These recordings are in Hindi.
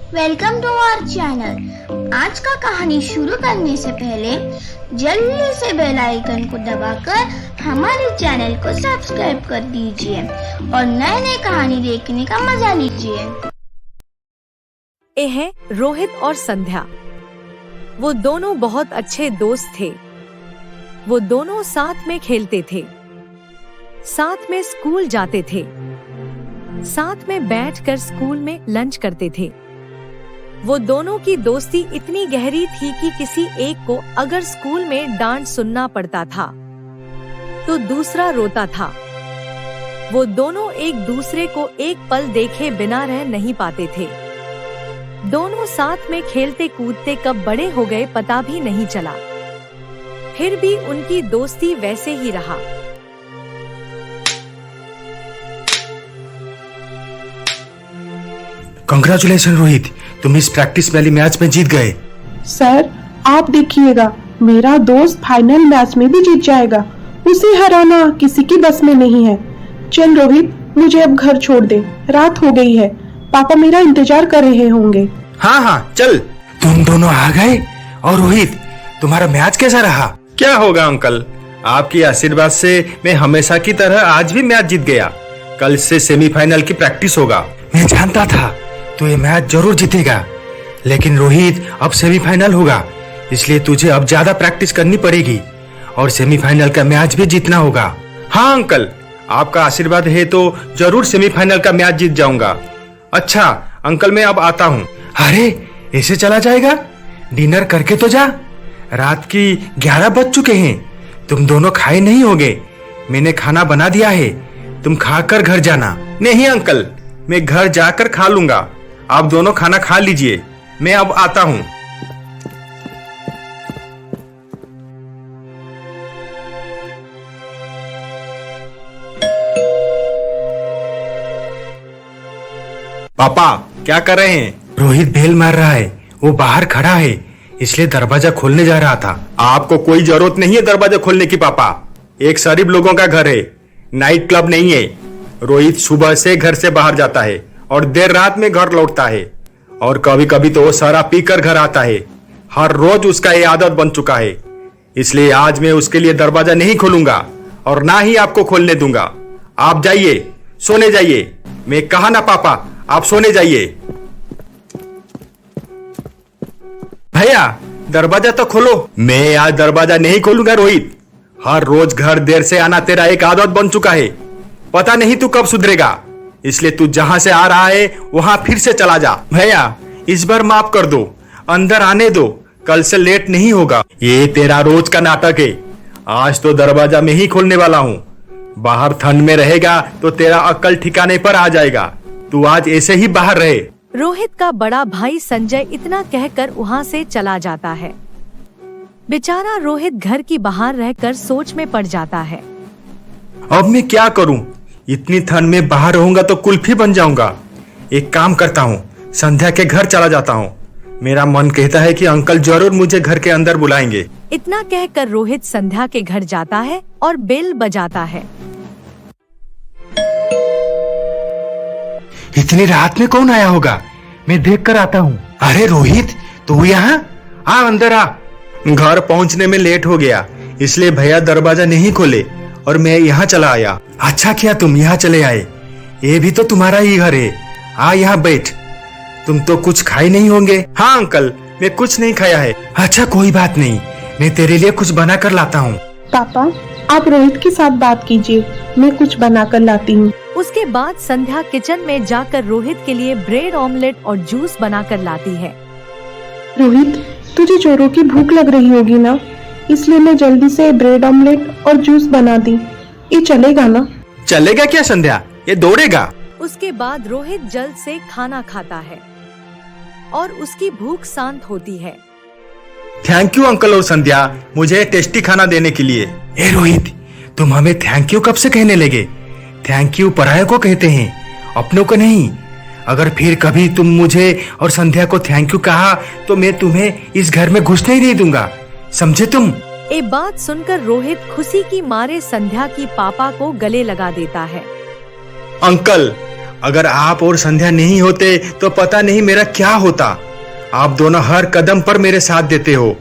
Welcome to our channel. आज का कहानी शुरू करने से पहले जल्दी से बेल आइकन को दबाकर हमारे चैनल को सब्सक्राइब कर दीजिए और नए नए कहानी देखने का मजा लीजिए। ये हैं रोहित और संध्या। वो दोनों बहुत अच्छे दोस्त थे। वो दोनों साथ में खेलते थे, साथ में स्कूल जाते थे, साथ में बैठकर स्कूल में लंच करते थे। वो दोनों की दोस्ती इतनी गहरी थी कि किसी एक को अगर स्कूल में डांट सुनना पड़ता था तो दूसरा रोता था। वो दोनों एक दूसरे को एक पल देखे बिना रह नहीं पाते थे। दोनों साथ में खेलते कूदते कब बड़े हो गए पता भी नहीं चला। फिर भी उनकी दोस्ती वैसे ही रहा। कांग्रेचुलेशन रोहित, तुम इस प्रैक्टिस वाली मैच में जीत गए। सर आप देखिएगा, मेरा दोस्त फाइनल मैच में भी जीत जाएगा। उसे हराना किसी की बस में नहीं है। चल रोहित, मुझे अब घर छोड़ दे, रात हो गई है। पापा मेरा इंतजार कर रहे होंगे। हाँ चल। तुम दोनों आ गए। और रोहित, तुम्हारा मैच कैसा रहा? क्या होगा अंकल, आपकी आशीर्वाद से मैं हमेशा की तरह आज भी मैच जीत गया। कल से सेमीफाइनल की प्रैक्टिस होगा। मैं जानता था तो ये मैच जरूर जीतेगा, लेकिन रोहित अब सेमीफाइनल होगा, इसलिए तुझे अब ज्यादा प्रैक्टिस करनी पड़ेगी और सेमीफाइनल का मैच भी जीतना होगा। हाँ अंकल, आपका आशीर्वाद है तो जरूर सेमीफाइनल का मैच जीत जाऊंगा। अच्छा अंकल, मैं अब आता हूँ। अरे ऐसे चला जाएगा? डिनर करके तो जा। रात की 11 बज चुके हैं। तुम दोनों खाए नहीं होगे। मैंने खाना बना दिया है, तुम खाकर घर जाना। नहीं अंकल, मैं घर जाकर खा लूंगा। आप दोनों खाना खा लीजिए, मैं अब आता हूँ। पापा क्या कर रहे हैं? रोहित बेल मार रहा है, वो बाहर खड़ा है, इसलिए दरवाजा खोलने जा रहा था। आपको कोई जरूरत नहीं है दरवाजा खोलने की पापा। एक शरीफ लोगों का घर है, नाइट क्लब नहीं है। रोहित सुबह से घर से बाहर जाता है और देर रात में घर लौटता है, और कभी कभी तो वो शराब पीकर घर आता है। हर रोज उसका ये आदत बन चुका है, इसलिए आज मैं उसके लिए दरवाजा नहीं खोलूंगा और ना ही आपको खोलने दूंगा। आप जाइए, सोने जाइए। मैं कहा ना पापा, आप सोने जाइए। भैया दरवाजा तो खोलो। मैं आज दरवाजा नहीं खोलूंगा रोहित। हर रोज घर देर से आना तेरा एक आदत बन चुका है। पता नहीं तू कब सुधरेगा, इसलिए तू जहां से आ रहा है वहां फिर से चला जा। भैया इस बार माफ कर दो, अंदर आने दो, कल से लेट नहीं होगा। ये तेरा रोज का नाटक है। आज तो दरवाजा मैं ही खोलने वाला हूँ। बाहर ठंड में रहेगा तो तेरा अक्ल ठिकाने पर आ जाएगा। तू आज ऐसे ही बाहर रहे। रोहित का बड़ा भाई संजय इतना कहकर वहाँ से चला जाता है। बेचारा रोहित घर की बाहर रहकर सोच में पड़ जाता है। अब मैं क्या करूं? इतनी ठंड में बाहर रहूंगा तो कुल्फी बन जाऊंगा। एक काम करता हूं, संध्या के घर चला जाता हूं। मेरा मन कहता है कि अंकल जरूर मुझे घर के अंदर बुलाएंगे। इतना कहकर रोहित संध्या के घर जाता है और बेल बजाता है। इतनी रात में कौन आया होगा? मैं देख कर आता हूँ। अरे रोहित, तू यहाँ आ, अंदर आ। घर पहुंचने में लेट हो गया, इसलिए भैया दरवाजा नहीं खोले और मैं यहाँ चला आया। अच्छा किया तुम यहाँ चले आए, ये भी तो तुम्हारा ही घर है। आ यहाँ बैठ। तुम तो कुछ खाए नहीं होंगे। हाँ अंकल, मैं कुछ नहीं खाया है। अच्छा कोई बात नहीं, मैं तेरे लिए कुछ बना कर लाता हूँ। पापा आप रोहित के साथ बात कीजिए, मैं कुछ बना कर लाती हूँ। उसके बाद संध्या किचन में जाकर रोहित के लिए ब्रेड ऑमलेट और जूस बनाकर लाती है। रोहित तुझे जोरों की भूख लग रही होगी ना, इसलिए मैं जल्दी से ब्रेड ऑमलेट और जूस बना दी। ये चलेगा ना? चलेगा क्या संध्या, ये दौड़ेगा। उसके बाद रोहित जल्द से खाना खाता है और उसकी भूख शांत होती है। थैंक यू अंकल और संध्या, मुझे टेस्टी खाना देने के लिए। ए रोहित, तुम हमें थैंक यू कब से कहने लगे? थैंक यू पराये को कहते हैं, अपनों को नहीं। अगर फिर कभी तुम मुझे और संध्या को थैंक यू कहा तो मैं तुम्हें इस घर में घुसने ही नहीं दूंगा, समझे तुम? ये बात सुनकर रोहित खुशी की मारे संध्या की पापा को गले लगा देता है। अंकल अगर आप और संध्या नहीं होते तो पता नहीं मेरा क्या होता। आप दोनों हर कदम पर मेरे साथ देते हो,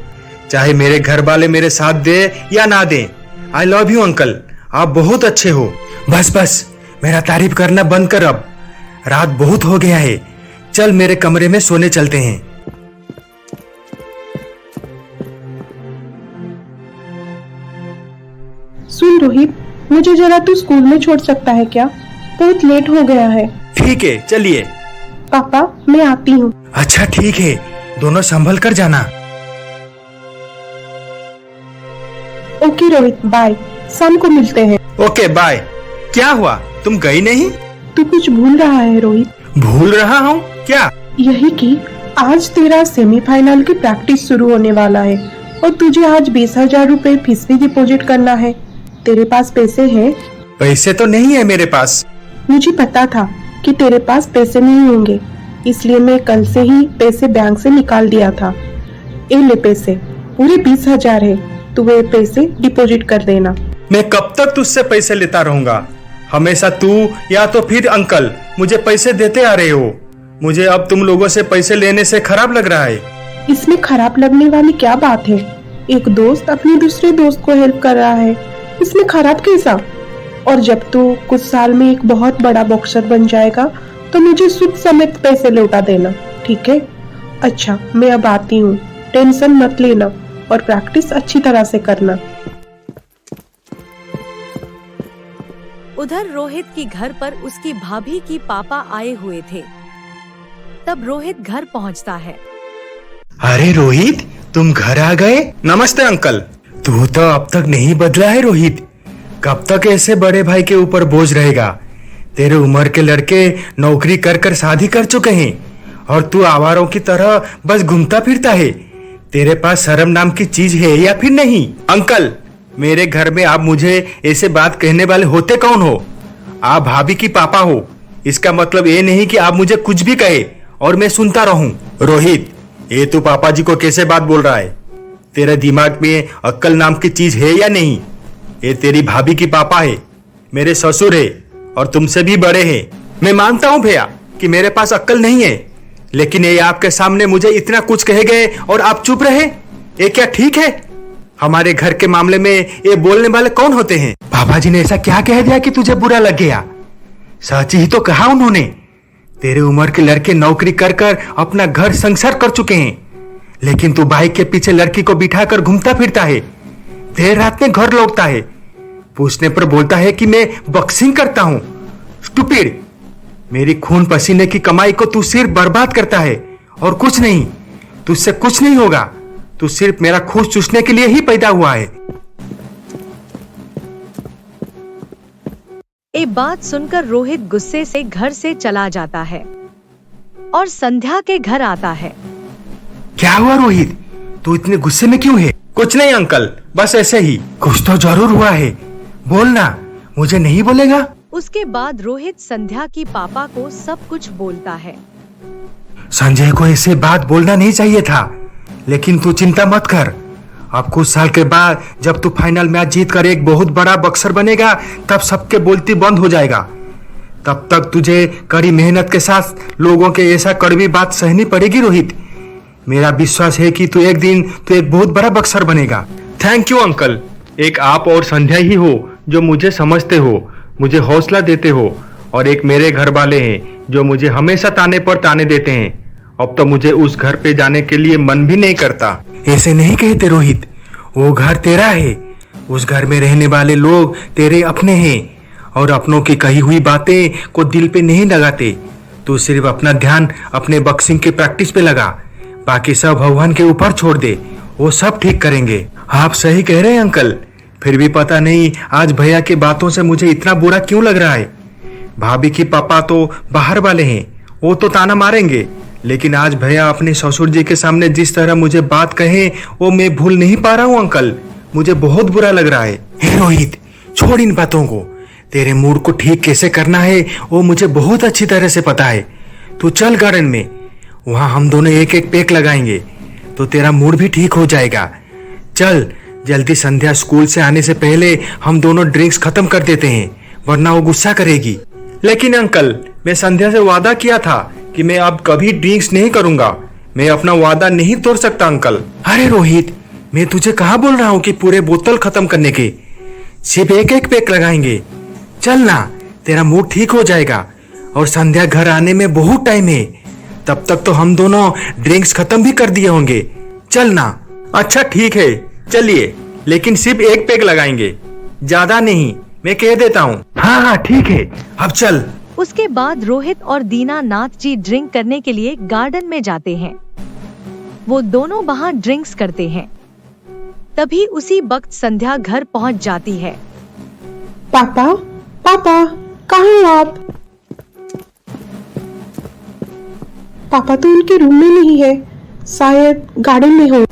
चाहे मेरे घर वाले मेरे साथ दे या ना दे। आई लव यू अंकल, आप बहुत अच्छे हो। बस बस मेरा तारीफ करना बंद कर, अब रात बहुत हो गया है। चल मेरे कमरे में सोने चलते हैं। सुन रोहित, मुझे जरा तू स्कूल में छोड़ सकता है क्या? बहुत लेट हो गया है। ठीक है चलिए। पापा मैं आती हूँ। अच्छा ठीक है, दोनों संभल कर जाना। ओके रोहित, बाय, शाम को मिलते हैं। Okay bye. क्या हुआ, तुम गई नहीं? तू कुछ भूल रहा है रोहित। भूल रहा हूँ क्या? यही कि आज तेरा सेमीफाइनल की प्रैक्टिस शुरू होने वाला है और तुझे आज 20,000 रुपए फीस भी डिपॉजिट करना है। तेरे पास पैसे हैं? पैसे तो नहीं है मेरे पास। मुझे पता था कि तेरे पास पैसे नहीं होंगे, इसलिए मैं कल से ही पैसे बैंक से निकाल दिया था। ये ले पैसे, पूरे 20,000 है, तू वे पैसे डिपॉजिट कर देना। मैं कब तक तुझसे पैसे लेता रहूंगा? हमेशा तू या तो फिर अंकल मुझे पैसे देते आ रहे हो। मुझे अब तुम लोगों से पैसे लेने से खराब लग रहा है। इसमें खराब लगने वाली क्या बात है? एक दोस्त अपने दूसरे दोस्त को हेल्प कर रहा है, इसमें खराब कैसा? और जब तू कुछ साल में एक बहुत बड़ा बॉक्सर बन जाएगा तो मुझे सूद समेत पैसे लौटा देना, ठीक है? अच्छा मैं अब आती हूँ, टेंशन मत लेना और प्रैक्टिस अच्छी तरह से करना। उधर रोहित की घर पर उसकी भाभी की पापा आए हुए थे। तब रोहित घर पहुंचता है। अरे रोहित, तुम घर आ गए? नमस्ते अंकल। तू तो अब तक नहीं बदला है रोहित। कब तक ऐसे बड़े भाई के ऊपर बोझ रहेगा? तेरे उम्र के लड़के नौकरी कर कर शादी कर चुके हैं और तू आवारों की तरह बस घूमता फिरता है। तेरे पास शर्म नाम की चीज है या फिर नहीं? अंकल, मेरे घर में आप मुझे ऐसे बात कहने वाले होते कौन हो? आप भाभी की पापा हो, इसका मतलब ये नहीं कि आप मुझे कुछ भी कहे और मैं सुनता रहूं। रोहित, ये तू पापा जी को कैसे बात बोल रहा है? तेरे दिमाग में अक्ल नाम की चीज है या नहीं? ये तेरी भाभी की पापा है, मेरे ससुर है और तुमसे भी बड़े हैं। मैं मानता हूं भैया कि मेरे पास अक्ल नहीं है, लेकिन ये आपके सामने मुझे इतना कुछ कहे गए और आप चुप रहे, ये क्या ठीक है? हमारे घर के मामले में ये बोलने वाले कौन होते हैं? पापा जी ने ऐसा क्या कह दिया कि तुझे बुरा लग गया? सच ही तो कहा उन्होंने। तेरे उम्र के लड़के नौकरी कर कर अपना घर संसार कर चुके हैं, लेकिन तू बाइक के पीछे लड़की को बिठाकर घूमता फिरता है, देर रात में घर लौटता है, पूछने पर बोलता है कि मैं बॉक्सिंग करता हूं। स्टूपिड, मेरी खून पसीने की कमाई को तू सिर्फ बर्बाद करता है और कुछ नहीं। तुझसे कुछ नहीं होगा, तू सिर्फ मेरा खून चूसने के लिए ही पैदा हुआ है। ये बात सुनकर रोहित गुस्से से घर से चला जाता है और संध्या के घर आता है। क्या हुआ रोहित, तू इतने गुस्से में क्यों है? कुछ नहीं अंकल, बस ऐसे ही। कुछ तो जरूर हुआ है, बोलना, मुझे नहीं बोलेगा? उसके बाद रोहित संध्या की पापा को सब कुछ बोलता है। संजय को ऐसे बात बोलना नहीं चाहिए था, लेकिन तू चिंता मत कर। अब कुछ साल के बाद जब तू फाइनल मैच जीतकर एक बहुत बड़ा बॉक्सर बनेगा, तब सबके बोलती बंद हो जाएगा। तब तक तुझे कड़ी मेहनत के साथ लोगों के ऐसा कड़वी बात सहनी पड़ेगी रोहित। मेरा विश्वास है कि तू एक दिन एक बहुत बड़ा बॉक्सर बनेगा। थैंक यू अंकल, एक आप और संध्या ही हो जो मुझे समझते हो, मुझे हौसला देते हो, और एक मेरे घर वाले हैं जो मुझे हमेशा ताने पर ताने देते हैं। अब तो मुझे उस घर पे जाने के लिए मन भी नहीं करता। ऐसे नहीं कहते रोहित, वो घर तेरा है, उस घर में रहने वाले लोग तेरे अपने हैं और अपनों की कही हुई बातें को दिल पे नहीं लगाते। तू सिर्फ अपना ध्यान अपने बॉक्सिंग की प्रैक्टिस पे लगा, बाकी सब भगवान के ऊपर छोड़ दे, वो सब ठीक करेंगे। आप सही कह रहे हैं अंकल, फिर भी पता नहीं आज भैया की बातों से मुझे इतना बुरा क्यों लग रहा है। भाभी की पापा तो बाहर वाले हैं, वो तो ताना मारेंगे, लेकिन आज भैया अपने ससुर जी के सामने जिस तरह मुझे बात कहे वो मैं भूल नहीं पा रहा हूँ अंकल, मुझे बहुत बुरा लग रहा है। हे रोहित, छोड़ इन बातों को, तेरे मूड को ठीक कैसे करना है वो मुझे बहुत अच्छी तरह से पता है। तू चल गार्डन में, वहां हम दोनों एक एक पेक लगाएंगे तो तेरा मूड भी ठीक हो जाएगा। चल जल्दी, संध्या स्कूल से आने से पहले हम दोनों ड्रिंक्स खत्म कर देते हैं, वरना वो गुस्सा करेगी। लेकिन अंकल, मैं संध्या से वादा किया था कि मैं अब कभी ड्रिंक्स नहीं करूंगा। मैं अपना वादा नहीं तोड़ सकता अंकल। अरे रोहित, मैं तुझे कहाँ बोल रहा हूँ कि पूरे बोतल खत्म करने के, सिर्फ एक एक पैक लगाएंगे। चल ना, तेरा मूड ठीक हो जाएगा और संध्या घर आने में बहुत टाइम है। तब तक तो हम दोनों ड्रिंक्स खत्म भी कर दिए होंगे। चल ना। अच्छा ठीक है, चलिए, लेकिन सिर्फ एक पैक लगाएंगे, ज्यादा नहीं, मैं कह देता हूँ। हाँ हाँ ठीक है, अब चल। उसके बाद रोहित और दीनानाथ जी ड्रिंक करने के लिए गार्डन में जाते हैं। वो दोनों वहाँ ड्रिंक्स करते हैं। तभी उसी वक्त संध्या घर पहुँच जाती है। पापा, पापा, कहाँ हो आप? पापा तो उनके रूम में नहीं है, शायद गार्डन में हो।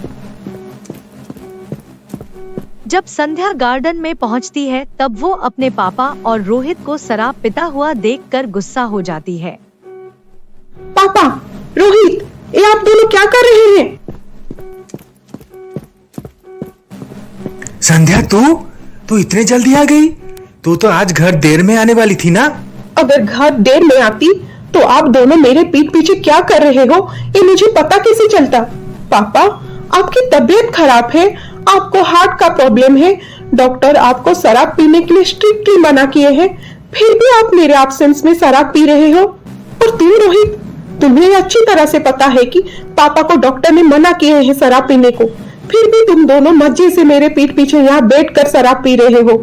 जब संध्या गार्डन में पहुंचती है तब वो अपने पापा और रोहित को शराब पीता हुआ देखकर गुस्सा हो जाती है। पापा, रोहित, ये आप दोनों क्या कर रहे हैं? संध्या, तू इतने जल्दी आ गई? तू तो आज घर देर में आने वाली थी ना? अगर घर देर में आती तो आप दोनों मेरे पीठ पीछे क्या कर रहे हो ये मुझे पता कैसे चलता? पापा, आपकी तबीयत खराब है, आपको हार्ट का प्रॉब्लम है, डॉक्टर आपको शराब पीने के लिए स्ट्रिक्टली मना किए हैं, फिर भी आप मेरे एब्सेंस में शराब पी रहे हो। और तुम रोहित, तुम्हें अच्छी तरह से पता है कि पापा को डॉक्टर ने मना किए हैं शराब पीने को, फिर भी तुम दोनों मजे से मेरे पीठ पीछे यहाँ बैठकर शराब पी रहे हो।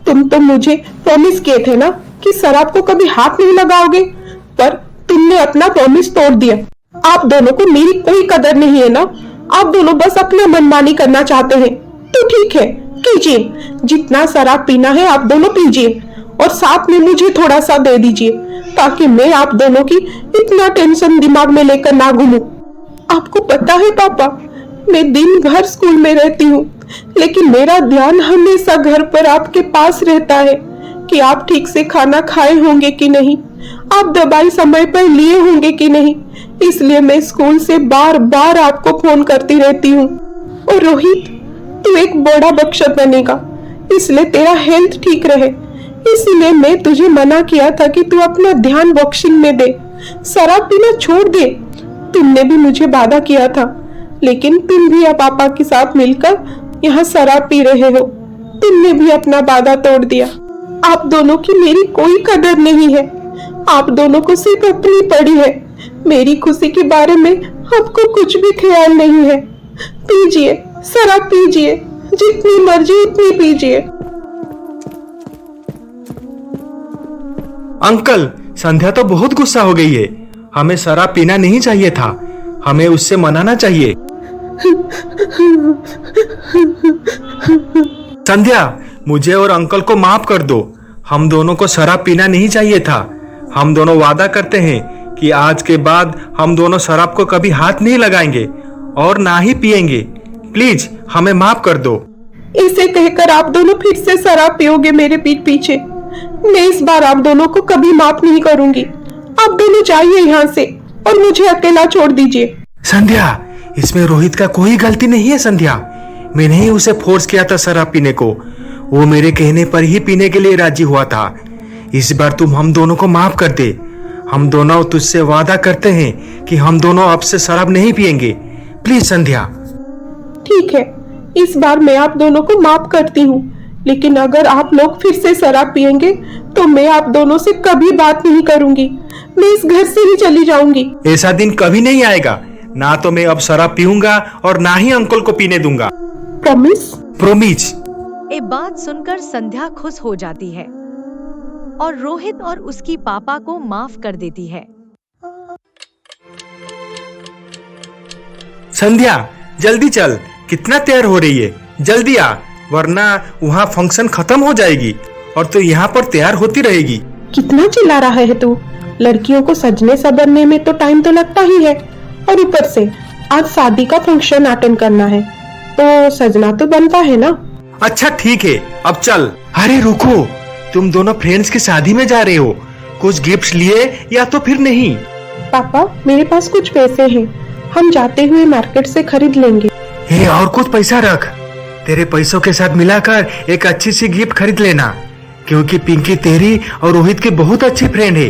तुम तो मुझे प्रॉमिस किए थे ना कि शराब को कभी हाथ नहीं लगाओगे, पर तुमने अपना प्रॉमिस तोड़ दिया। आप दोनों को मेरी कोई कदर नहीं है ना, आप दोनों बस अपना मनमानी करना चाहते हैं। तो ठीक है, कीजिए, जितना शराब पीना है आप दोनों पीजिए और साथ में मुझे थोड़ा सा दे दीजिए ताकि मैं आप दोनों की इतना टेंशन दिमाग में लेकर ना घूमूं। आपको पता है पापा, मैं दिन भर स्कूल में रहती हूँ, लेकिन मेरा ध्यान हमेशा घर पर आपके पास रहता है कि आप ठीक से खाना खाए होंगे कि नहीं, आप दवाई समय पर लिए होंगे कि नहीं, इसलिए मैं स्कूल से बार बार आपको फोन करती रहती हूँ। और रोहित, तू एक बड़ा बख्शत बनेगा, इसलिए तेरा हेल्थ ठीक रहे, इसलिए मैं तुझे मना किया था कि तू अपना ध्यान बॉक्सिंग में दे, शराब पीना छोड़ दे। तुमने भी मुझे वादा किया था, लेकिन तुम भी अब पापा के साथ मिलकर यहाँ शराब पी रहे हो। तुमने भी अपना वादा तोड़ दिया। आप दोनों की मेरी कोई कदर नहीं है, आप दोनों को सिर्फ अपनी पड़ी है, मेरी खुशी के बारे में आपको कुछ भी ख्याल नहीं है। पीजिए, शराब पीजिए, जितनी मर्जी उतनी पीजिए। अंकल, संध्या तो बहुत गुस्सा हो गई है, हमें शराब पीना नहीं चाहिए था, हमें उससे मनाना चाहिए। संध्या, मुझे और अंकल को माफ कर दो, हम दोनों को शराब पीना नहीं चाहिए था। हम दोनों वादा करते हैं कि आज के बाद हम दोनों शराब को कभी हाथ नहीं लगाएंगे और ना ही पिएंगे। प्लीज हमें माफ कर दो। इसे कहकर आप दोनों फिर से शराब पियोगे मेरे पीठ पीछे। मैं इस बार आप दोनों को कभी माफ नहीं करूंगी। आप दोनों जाइए यहाँ से और मुझे अकेला छोड़ दीजिए। संध्या, इसमें रोहित का कोई गलती नहीं है। संध्या, मैंने ही उसे फोर्स किया था शराब पीने को, वो मेरे कहने पर ही पीने के लिए राजी हुआ था। इस बार तुम हम दोनों को माफ कर दे। हम दोनों तुझसे वादा करते हैं कि हम दोनों अब से शराब नहीं पिएंगे। प्लीज संध्या। ठीक है, इस बार मैं आप दोनों को माफ करती हूँ, लेकिन अगर आप लोग फिर से शराब पिएंगे तो मैं आप दोनों से कभी बात नहीं करूंगी। मैं इस घर से ही चली जाऊंगी। ऐसा दिन कभी नहीं आएगा, ना तो मैं अब शराब पीऊंगा और ना ही अंकल को पीने दूंगा। प्रॉमिस? प्रोमिस। ये बात सुनकर संध्या खुश हो जाती है और रोहित और उसकी पापा को माफ कर देती है। संध्या, जल्दी चल, कितना तैयार हो रही है, जल्दी आ, वरना वहाँ फंक्शन खत्म हो जाएगी और तो यहाँ पर तैयार होती रहेगी। कितना चिल्ला रहा है तू? लड़कियों को सजने संवरने में तो टाइम तो लगता ही है, और ऊपर से आज शादी का फंक्शन अटेंड करना है, तो सजना तो बनता है ना। अच्छा ठीक है, अब चल। अरे रुको, तुम दोनों फ्रेंड्स की शादी में जा रहे हो, कुछ गिफ्ट्स लिए या तो फिर नहीं? पापा, मेरे पास कुछ पैसे हैं, हम जाते हुए मार्केट से खरीद लेंगे। हे, और कुछ पैसा रख, तेरे पैसों के साथ मिलाकर एक अच्छी सी गिफ्ट खरीद लेना, क्योंकि पिंकी तेरी और रोहित की बहुत अच्छी फ्रेंड है।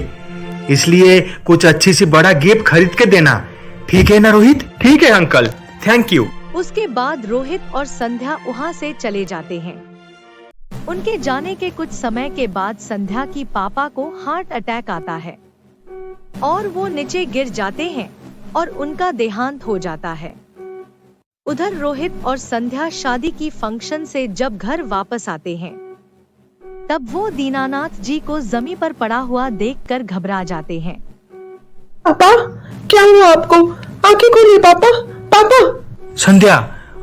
इसलिए कुछ अच्छी सी बड़ा गिफ्ट खरीद के देना, ठीक है ना रोहित? ठीक है अंकल, थैंक यू। उसके बाद रोहित और संध्या वहाँ से चले जाते हैं। उनके जाने के कुछ समय के बाद संध्या की पापा को हार्ट अटैक आता है और वो नीचे गिर जाते हैं और उनका देहांत हो जाता है। उधर रोहित और संध्या शादी की फंक्शन से जब घर वापस आते हैं तब वो दीनानाथ जी को जमीन पर पड़ा हुआ देखकर घबरा जाते हैं। पापा, क्या हुआ आपको? आंखें खोलिए पापा, पापा। संध्या,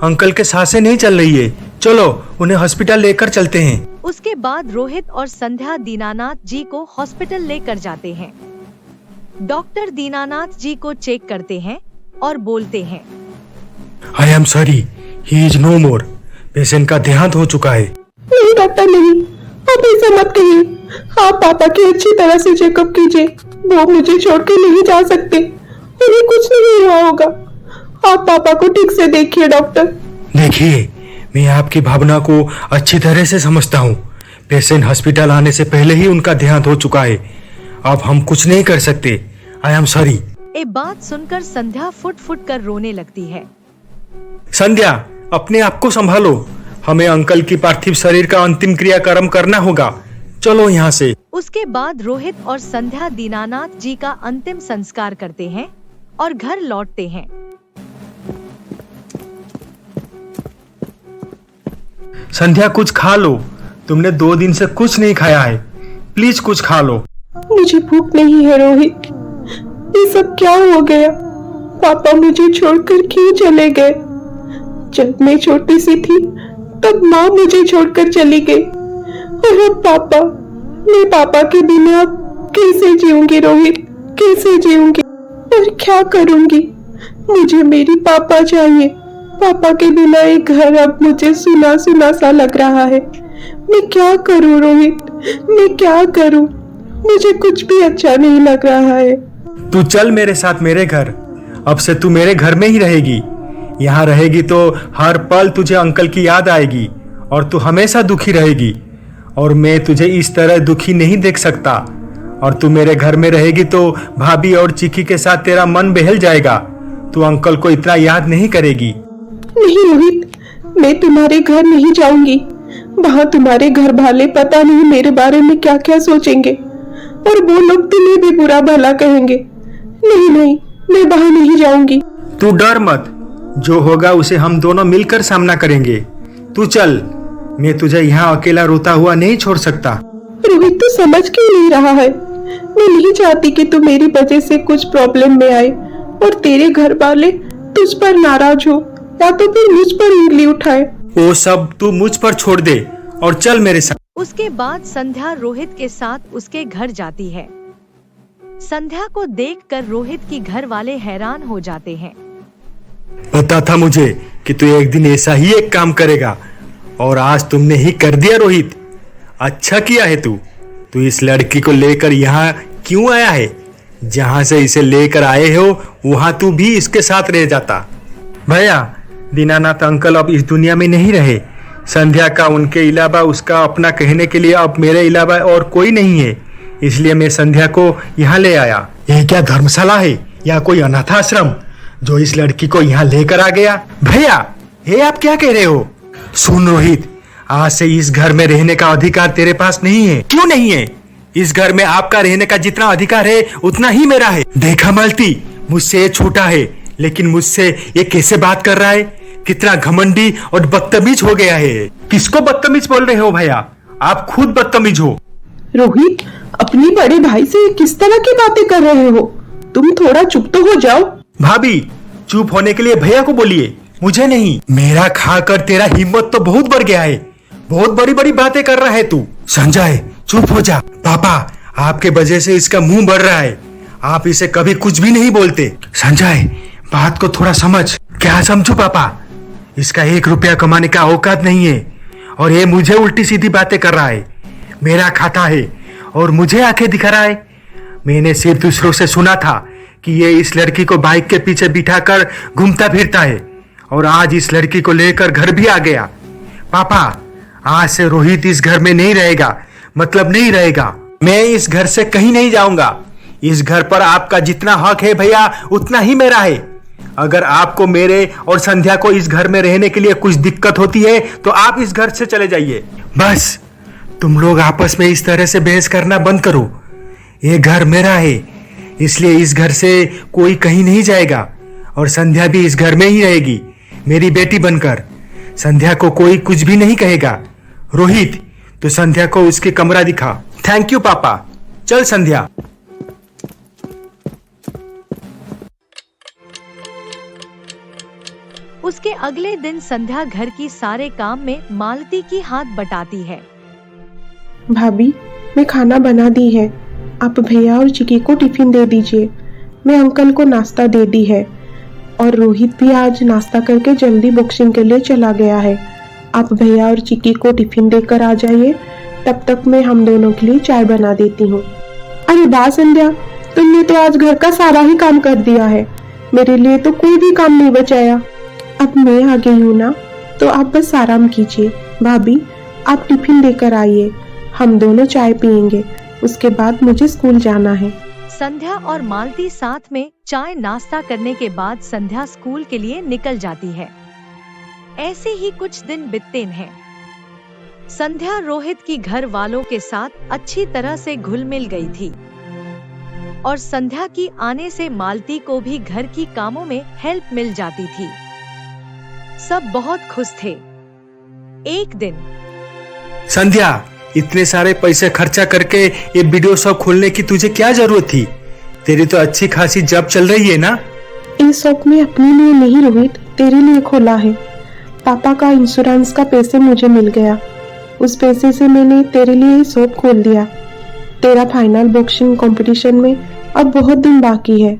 अंकल के सांसें नहीं चल रही है, चलो उन्हें हॉस्पिटल लेकर चलते हैं। उसके बाद रोहित और संध्या दीनानाथ जी को हॉस्पिटल लेकर जाते हैं। डॉक्टर दीनानाथ जी को चेक करते हैं और बोलते हैं, I am sorry, he is no more. Patient का देहांत हो चुका है। नहीं डॉक्टर, नहीं, आप ऐसा मत कहिए। आप पापा की अच्छी तरह से चेकअप कीजिए। वो मुझे छोड़ के नहीं जा सकते, उन्हें कुछ नहीं हुआ होगा। आप पापा को ठीक से देखिए डॉक्टर। देखिए, मैं आपकी भावना को अच्छी तरह से समझता हूँ। पेशेंट हॉस्पिटल आने से पहले ही उनका देहांत हो चुका है। अब हम कुछ नहीं कर सकते। आई एम सॉरी। ये बात सुनकर संध्या फुट फुट कर रोने लगती है। संध्या, अपने आप को संभालो। हमें अंकल की पार्थिव शरीर का अंतिम क्रियाक्रम करना होगा। चलो यहाँ से। उसके बाद रोहित और संध्या दीनानाथ जी का अंतिम संस्कार करते हैं और घर लौटते हैं। संध्या, कुछ खा लो। तुमने 2 दिन से कुछ नहीं खाया है, प्लीज कुछ खा लो। मुझे भूख नहीं है रोहित। ये सब क्या हो गया? पापा मुझे छोड़कर क्यों चले गए? जब मैं छोटी सी थी तब माँ मुझे छोड़कर चली गई, और अब पापा। मैं पापा के बिना अब कैसे जीऊंगी रोहित, कैसे जीऊंगी और क्या करूंगी? मुझे मेरी पापा चाहिए। पापा के बिना एक घर अब मुझे सुना सुना सा लग रहा है। मैं क्या करूं रोहित, मैं क्या करूं? मुझे कुछ भी अच्छा नहीं लग रहा है। तू चल मेरे साथ मेरे घर। अब से तू मेरे घर में ही रहेगी। यहाँ रहेगी तो हर पल तुझे अंकल की याद आएगी और तू हमेशा दुखी रहेगी, और मैं तुझे इस तरह दुखी नहीं देख सकता। और तू मेरे घर में रहेगी तो भाभी और चिकी के साथ तेरा मन बहल जाएगा। तू अंकल को इतना याद नहीं करेगी। नहीं रोहित, मैं तुम्हारे घर नहीं जाऊंगी। वहाँ तुम्हारे घर वाले पता नहीं मेरे बारे में क्या क्या सोचेंगे, और वो लोग तुम्हें भी बुरा भला कहेंगे। नहीं नहीं, मैं वहाँ नहीं जाऊंगी। तू डर मत, जो होगा उसे हम दोनों मिलकर सामना करेंगे। तू चल, मैं तुझे यहाँ अकेला रोता हुआ नहीं छोड़ सकता। रोहित, तू समझ क्यों नहीं रहा है? मैं नहीं चाहती कि तू मेरी वजह से कुछ प्रॉब्लम में आए और तेरे घर वाले तुझ पर नाराज हो या तो फिर मुझ पर उंगली उठाए। वो सब तू मुझ पर छोड़ दे और चल मेरे साथ। उसके बाद संध्या रोहित के साथ उसके घर जाती है। संध्या को देखकर रोहित की घर वाले हैरान हो जाते हैं। पता था मुझे कि तू एक दिन ऐसा ही एक काम करेगा, और आज तुमने ही कर दिया रोहित। अच्छा किया है तू इस लड़की को लेकर यहाँ क्यों आया है? जहाँ से इसे लेकर आए हो वहाँ तू भी इसके साथ रह जाता। भैया, दीनानाथ अंकल अब इस दुनिया में नहीं रहे। संध्या का उनके अलावा उसका अपना कहने के लिए अब मेरे अलावा और कोई नहीं है, इसलिए मैं संध्या को यहाँ ले आया। यह क्या धर्मशाला है या कोई अनाथ आश्रम जो इस लड़की को यहाँ लेकर आ गया? भैया, ये आप क्या कह रहे हो? सुन रोहित, आज से इस घर में रहने का अधिकार तेरे पास नहीं है। क्यों नहीं है? इस घर में आपका रहने का जितना अधिकार है उतना ही मेरा है। देखा मालती, मुझसे ये छोटा है लेकिन मुझसे ये कैसे बात कर रहा है? कितना घमंडी और बदतमीज हो गया है। किसको बदतमीज बोल रहे हो भैया? आप खुद बदतमीज हो। रोहित, अपने बड़े भाई से किस तरह की बातें कर रहे हो? तुम थोड़ा चुप तो हो जाओ। भाभी, चुप होने के लिए भैया को बोलिए, मुझे नहीं। मेरा खाकर तेरा हिम्मत तो बहुत बढ़ गया है। बहुत बड़ी बड़ी बातें कर रहा है तू। संजय, चुप हो जा। पापा, आपके वजह से इसका मुंह बढ़ रहा है। आप इसे कभी कुछ भी नहीं बोलते। संजय, बात को थोड़ा समझ। क्या समझू पापा? इसका 1 रुपया कमाने का औकात नहीं है और ये मुझे उल्टी सीधी बातें कर रहा है। मेरा खाता है और मुझे आंखें दिखा रहा है। मैंने सिर्फ दूसरों से सुना था कि ये इस लड़की को बाइक के पीछे बिठाकर घूमता फिरता है, और आज इस लड़की को लेकर घर भी आ गया। पापा, आज से रोहित इस घर में नहीं रहेगा, मतलब नहीं रहेगा। मैं इस घर से कहीं नहीं जाऊंगा। इस घर पर आपका जितना हक है भैया उतना ही मेरा है। अगर आपको मेरे और संध्या को इस घर में रहने के लिए कुछ दिक्कत होती है तो आप इस घर से चले जाइए। बस तुम लोग आपस में इस तरह से बहस करना बंद करो। ये घर मेरा है, इसलिए इस घर से कोई कहीं नहीं जाएगा और संध्या भी इस घर में ही रहेगी मेरी बेटी बनकर। संध्या को कोई कुछ भी नहीं कहेगा। रोहित, तो संध्या को उसके कमरा दिखा। थैंक यू पापा। चल संध्या। उसके अगले दिन संध्या घर की सारे काम में मालती की हाथ बटाती है। भाभी, मैं खाना बना दी है, आप भैया और चिकी को टिफिन दे दीजिए। मैं अंकल को नाश्ता दे दी है और रोहित भी आज नाश्ता करके जल्दी बॉक्सिंग के लिए चला गया है। आप भैया और चिकी को टिफिन देकर आ जाइए, तब तक मैं हम दोनों के लिए चाय बना देती हूँ। अरे वाह संध्या, तुमने तो आज घर का सारा ही काम कर दिया है, मेरे लिए तो कोई भी काम नहीं बचाया। अब मैं आ गई हूँ ना, तो आप बस आराम कीजिए। भाभी, आप टिफिन देकर आइए, हम दोनों चाय पियेंगे, उसके बाद मुझे स्कूल जाना है। संध्या और मालती साथ में चाय नाश्ता करने के बाद संध्या स्कूल के लिए निकल जाती है। ऐसे ही कुछ दिन बीतते हैं। संध्या रोहित की घर वालों के साथ अच्छी तरह से घुल मिल गई थी और संध्या की आने से मालती को भी घर की कामों में हेल्प मिल जाती थी। सब बहुत खुश थे। एक दिन संध्या, इतने सारे पैसे खर्चा करके ये वीडियो शॉप खोलने की तुझे क्या जरूरत थी? तेरी तो अच्छी खासी जॉब चल रही है ना। ये शॉप में अपने लिए नहीं रोहित, तेरे लिए खोला है। पापा का इंश्योरेंस का पैसे मुझे मिल गया, उस पैसे से मैंने तेरे लिए ये शॉप खोल दिया। तेरा फाइनल बॉक्सिंग कंपटीशन में अब बहुत दिन बाकी है,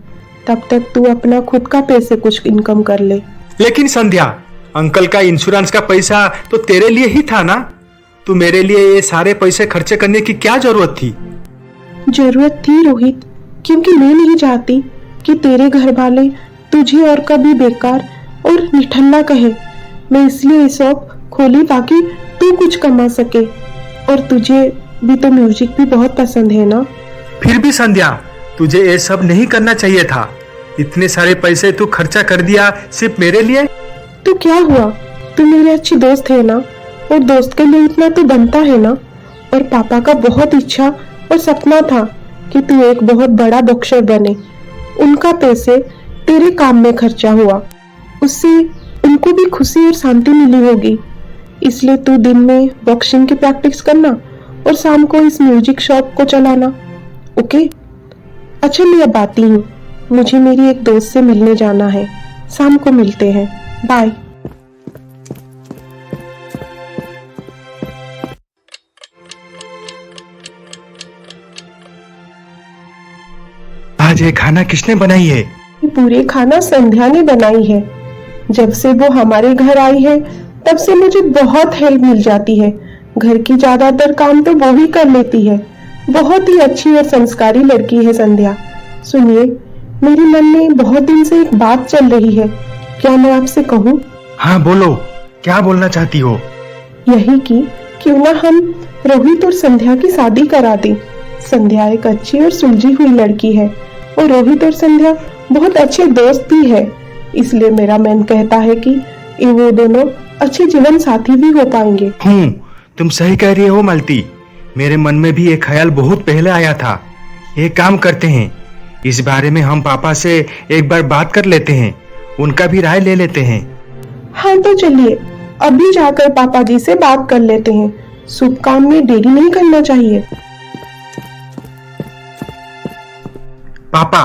तब तक तू अपना खुद का पैसे कुछ इनकम कर ले। लेकिन संध्या, अंकल का इंश्योरेंस का पैसा तो तेरे लिए ही था ना। तू मेरे लिए ये सारे पैसे खर्चे करने की क्या जरूरत थी? जरूरत थी रोहित, क्योंकि मैं नहीं चाहती कि तेरे घर वाले तुझे और कभी बेकार और निठल्ला कहे। मैं इसलिए ये शॉप खोली ताकि तू कुछ कमा सके, और तुझे भी तो म्यूजिक भी बहुत पसंद है ना। फिर भी संध्या, तुझे ये सब नहीं करना चाहिए था। इतने सारे पैसे तू खर्चा कर दिया सिर्फ मेरे लिए। तो क्या हुआ, तू मेरी अच्छी दोस्त है ना, और दोस्त के लिए इतना तो बनता है ना। और पापा का बहुत इच्छा और सपना था कि तू एक बहुत बड़ा बॉक्सर बने। उनका पैसे तेरे काम में खर्चा हुआ, उससे उनको भी खुशी और शांति मिली होगी। इसलिए तू दिन में बॉक्सिंग की प्रैक्टिस करना और शाम को इस म्यूजिक शॉप को चलाना। ओके? अच्छा, मैं अब आती हूँ, मुझे मेरी एक दोस्त से मिलने जाना है। शाम को मिलते हैं, बाय। आज ये खाना किसने बनाई है? ये पूरे खाना संध्या ने बनाई है। जब से वो हमारे घर आई है तब से मुझे बहुत हेल्प मिल जाती है। घर की ज्यादातर काम तो वो ही कर लेती है। बहुत ही अच्छी और संस्कारी लड़की है संध्या। सुनिए, मेरे मन में बहुत दिन से एक बात चल रही है, क्या मैं आपसे कहूँ? हाँ बोलो, क्या बोलना चाहती हो? यही कि क्यों ना हम रोहित और संध्या की शादी करा दें। संध्या एक अच्छी और सुलझी हुई लड़की है और रोहित और संध्या बहुत अच्छे दोस्त भी है। इसलिए मेरा मन कहता है कि ये वो दोनों अच्छे जीवन साथी भी हो पाएंगे। तुम सही कह रही हो मालती। मेरे मन में भी ये ख्याल बहुत पहले आया था। एक काम करते हैं, इस बारे में हम पापा से एक बार बात कर लेते हैं, उनका भी राय ले लेते हैं। हाँ तो चलिए, अभी जाकर पापा जी से बात कर लेते हैं। शुभ काम में देरी नहीं करना चाहिए। पापा,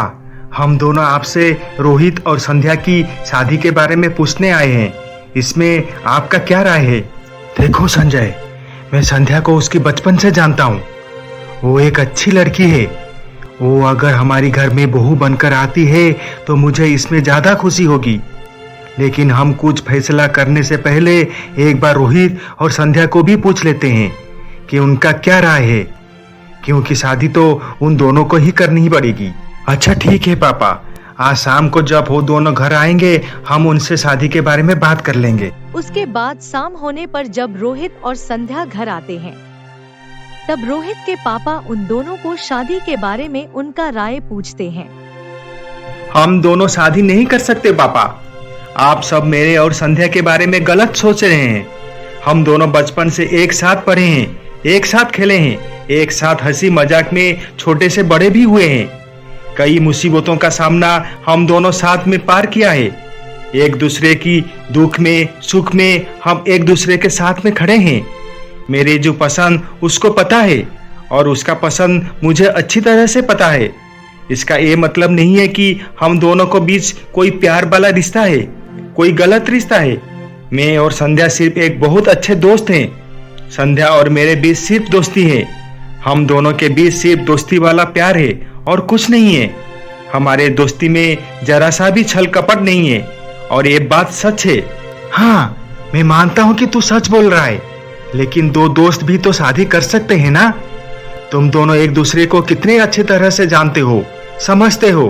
हम दोनों आपसे रोहित और संध्या की शादी के बारे में पूछने आए हैं। इसमें आपका क्या राय है? देखो संजय, मैं संध्या को उसकी बचपन से जानता हूँ। वो एक अच्छी लड़की है। वो अगर हमारी घर में बहू बनकर आती है तो मुझे इसमें ज्यादा खुशी होगी। लेकिन हम कुछ फैसला करने से पहले एक बार रोहित और संध्या को भी पूछ लेते हैं कि उनका क्या राय है, क्योंकि शादी तो उन दोनों को ही करनी पड़ेगी। अच्छा ठीक है पापा, आज शाम को जब वो दोनों घर आएंगे हम उनसे शादी के बारे में बात कर लेंगे। उसके बाद शाम होने पर जब रोहित और संध्या घर आते हैं तब रोहित के पापा उन दोनों को शादी के बारे में उनका राय पूछते हैं। हम दोनों शादी नहीं कर सकते पापा। आप सब मेरे और संध्या के बारे में गलत सोच रहे हैं। हम दोनों बचपन से एक साथ पढ़े हैं, एक साथ खेले हैं, एक साथ हंसी मजाक में छोटे से बड़े भी हुए हैं। कई मुसीबतों का सामना हम दोनों साथ में पार किया है। एक दूसरे की दुख में सुख में हम एक दूसरे के साथ में खड़े हैं। मेरे जो पसंद उसको पता है और उसका पसंद मुझे अच्छी तरह से पता है। इसका ये मतलब नहीं है कि हम दोनों को बीच कोई प्यार वाला रिश्ता है, कोई गलत रिश्ता है। मैं और संध्या सिर्फ एक बहुत अच्छे दोस्त हैं। संध्या और मेरे बीच सिर्फ दोस्ती है। हम दोनों के बीच सिर्फ दोस्ती वाला प्यार है और कुछ नहीं है। हमारे दोस्ती में जरा सा भी छल कपट नहीं है और ये बात सच है। हाँ, मैं मानता हूँ कि तू सच बोल रहा है, लेकिन दो दोस्त भी तो शादी कर सकते हैं ना। तुम दोनों एक दूसरे को कितने अच्छे तरह से जानते हो, समझते हो।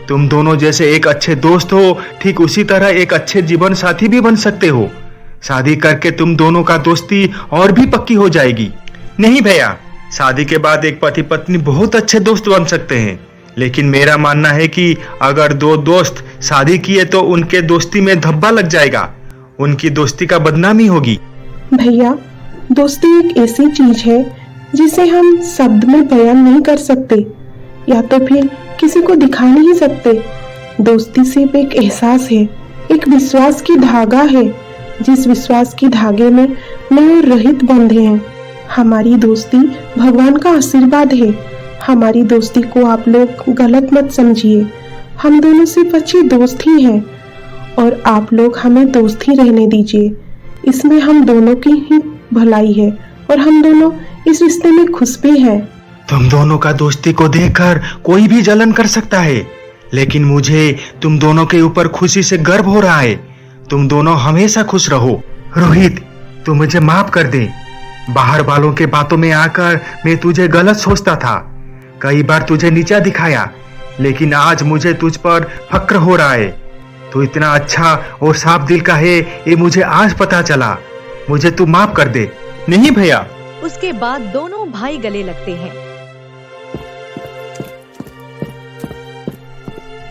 तुम दोनों जैसे एक अच्छे दोस्त हो, ठीक उसी तरह एक अच्छे जीवन साथी भी बन सकते हो। शादी करके तुम दोनों का दोस्ती और भी पक्की हो जाएगी। नहीं भैया, शादी के बाद एक पति पत्नी बहुत अच्छे दोस्त बन सकते हैं, लेकिन मेरा मानना है कि अगर दो दोस्त शादी किए तो उनके दोस्ती में धब्बा लग जाएगा, उनकी दोस्ती का बदनामी होगी। भैया, दोस्ती एक ऐसी चीज है जिसे हम शब्द में बयान नहीं कर सकते या तो फिर किसी को दिखा नहीं सकते। दोस्ती सिर्फ एक एहसास है, एक विश्वास की धागा है, जिस विश्वास की धागे में मैं और रोहित बंधे हैं। हमारी दोस्ती भगवान का आशीर्वाद है। हमारी दोस्ती को आप लोग गलत मत समझिए। हम दोनों सिर्फ अच्छे दोस्त ही हैं और आप लोग हमें दोस्त ही रहने दीजिए। इसमें हम दोनों की ही भलाई है और हम दोनों इस रिश्ते में खुश भी हैं। तुम दोनों का दोस्ती को देखकर कोई भी जलन कर सकता है, लेकिन मुझे तुम दोनों के ऊपर खुशी से गर्व हो रहा है। तुम दोनों हमेशा खुश रहो। रोहित, तू मुझे माफ कर दे। बाहर वालों के बातों में आकर मैं तुझे गलत सोचता था, कई बार तुझे नीचा दिखाया, लेकिन आज मुझे तुझ पर फक्र हो रहा है। तू इतना अच्छा और साफ दिल का है, ये मुझे आज पता चला। मुझे तू माफ कर दे। नहीं भैया। उसके बाद दोनों भाई गले लगते हैं।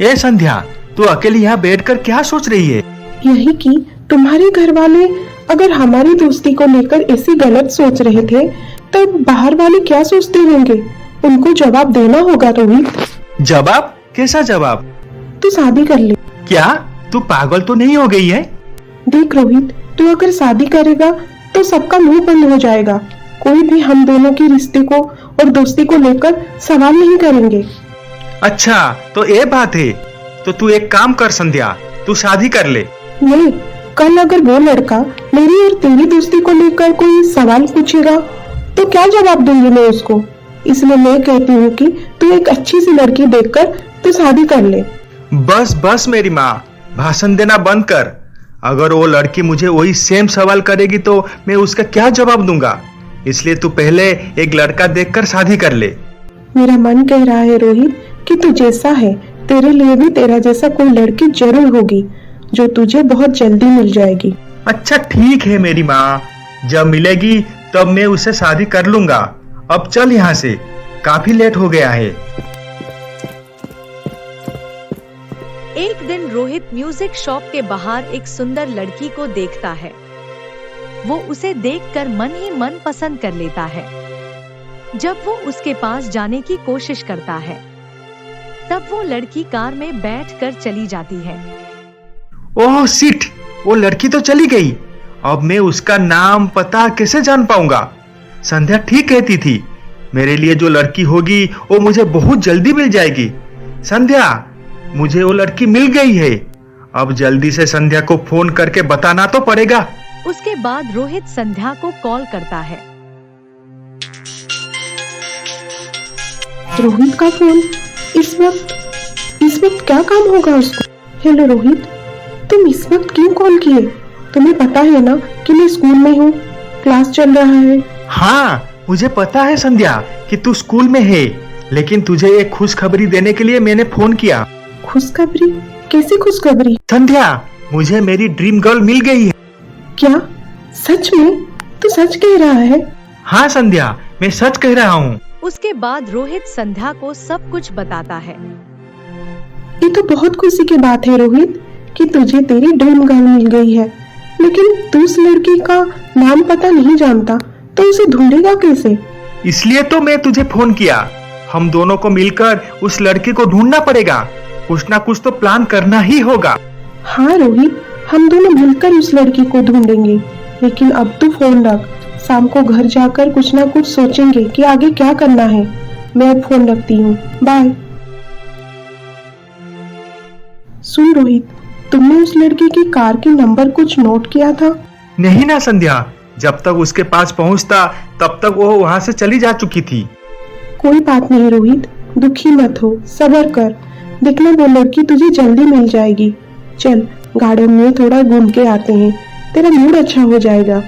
ए संध्या, तू अकेली यहाँ बैठकर क्या सोच रही है? यही कि तुम्हारे घर वाले अगर हमारी दोस्ती को लेकर ऐसी गलत सोच रहे थे तो बाहर वाले क्या सोचते होंगे, उनको जवाब देना होगा। रोहित, जवाब? कैसा जवाब? तू शादी कर ले। क्या तू पागल तो नहीं हो गई है? देख रोहित, तू अगर शादी करेगा तो सबका मुंह बंद हो जाएगा। कोई भी हम दोनों के रिश्ते को और दोस्ती को लेकर सवाल नहीं करेंगे। अच्छा, तो ये बात है। तो तू एक काम कर संध्या, तू शादी कर ले। नहीं, कल अगर वो लड़का मेरी और तेरी दोस्ती को लेकर कोई सवाल पूछेगा तो क्या जवाब दूंगी मैं उसको। इसलिए मैं कहती हूँ कि तू एक अच्छी सी लड़की देखकर तू शादी कर ले। बस बस मेरी माँ, भाषण देना बंद कर। अगर वो लड़की मुझे वही सेम सवाल करेगी तो मैं उसका क्या जवाब दूंगा। इसलिए तू पहले एक लड़का देखकर शादी कर ले। मेरा मन कह रहा है रोहित कि तू जैसा है तेरे लिए भी तेरा जैसा कोई लड़की जरूर होगी जो तुझे बहुत जल्दी मिल जाएगी। अच्छा ठीक है मेरी माँ, जब मिलेगी तब मैं उससे शादी कर लूंगा। अब चल यहाँ से, काफी लेट हो गया है। एक दिन रोहित म्यूजिक शॉप के बाहर एक सुंदर लड़की को देखता है। वो उसे देखकर मन ही मन पसंद कर लेता है। जब वो उसके पास जाने की कोशिश करता है तब वो लड़की कार में बैठकर चली जाती है। ओह शिट, वो लड़की तो चली गई। अब मैं उसका नाम पता कैसे जान पाऊंगा? संध्या ठीक कहती थी, मेरे लिए जो लड़की होगी वो मुझे बहुत जल्दी मिल जाएगी। संध्या, मुझे वो लड़की मिल गई है। अब जल्दी से संध्या को फोन करके बताना तो पड़ेगा। उसके बाद रोहित संध्या को कॉल करता है। रोहित का फोन? इस वक्त क्या काम होगा उसको? हेलो रोहित, तुम इस वक्त क्यों कॉल किए? तुम्हें पता है ना कि मैं स्कूल में हूँ, क्लास चल रहा है। हाँ, मुझे पता है संध्या कि तू स्कूल में है, लेकिन तुझे एक खुशखबरी देने के लिए मैंने फोन किया। खुशखबरी? कैसी खुशखबरी? संध्या, मुझे मेरी ड्रीम गर्ल मिल गई है। क्या? सच में? तू सच कह रहा है? हाँ संध्या, मैं सच कह रहा हूँ। उसके बाद रोहित संध्या को सब कुछ बताता है। ये तो बहुत खुशी की बात है रोहित कि तुझे तेरी ड्रीम गर्ल मिल गई है, लेकिन तू उस लड़की का नाम पता नहीं जानता तो उसे ढूंढेगा कैसे? इसलिए तो मैं तुझे फोन किया। हम दोनों को मिलकर उस लड़की को ढूंढना पड़ेगा। कुछ ना कुछ तो प्लान करना ही होगा। हाँ रोहित, हम दोनों मिलकर उस लड़की को ढूंढेंगे, लेकिन अब तू फोन रख। शाम को घर जाकर कुछ ना कुछ सोचेंगे कि आगे क्या करना है। मैं अब फोन रखती हूँ, बाय। सुन रोहित, तुमने उस लड़की की कार के नंबर कुछ नोट किया था? नहीं ना संध्या, जब तक उसके पास पहुंचता तब तक वो वहां से चली जा चुकी थी। कोई बात नहीं रोहित, दुखी मत हो, सब्र कर। देखना वो लड़की तुझे जल्दी मिल जाएगी। चल गार्डन में थोड़ा घूम के आते हैं, तेरा मूड अच्छा हो जाएगा।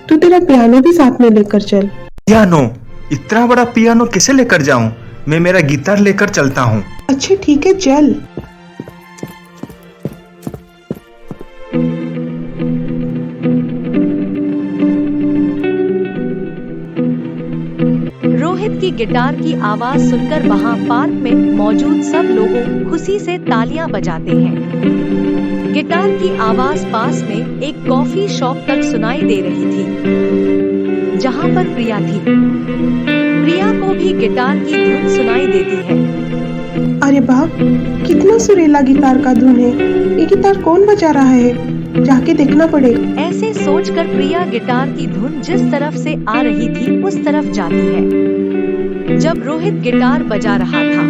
तू तेरा पियानो भी साथ में लेकर चल। पियानो? इतना बड़ा पियानो कैसे लेकर जाऊं? मैं मेरा गिटार लेकर चलता हूँ। अच्छा ठीक है, चल। रोहित की गिटार की आवाज सुनकर वहां पार्क में मौजूद सब लोग खुशी से तालियां बजाते हैं। गिटार की आवाज पास में एक कॉफी शॉप तक सुनाई दे रही थी, जहां पर प्रिया थी। प्रिया को भी गिटार की धुन सुनाई देती है। अरे वाह, कितना सुरीला गिटार का धुन है। ये गिटार कौन बजा रहा है? जाके देखना पड़ेगा। ऐसे सोचकर प्रिया गिटार की धुन जिस तरफ से आ रही थी उस तरफ जाती है। जब रोहित गिटार बजा रहा था,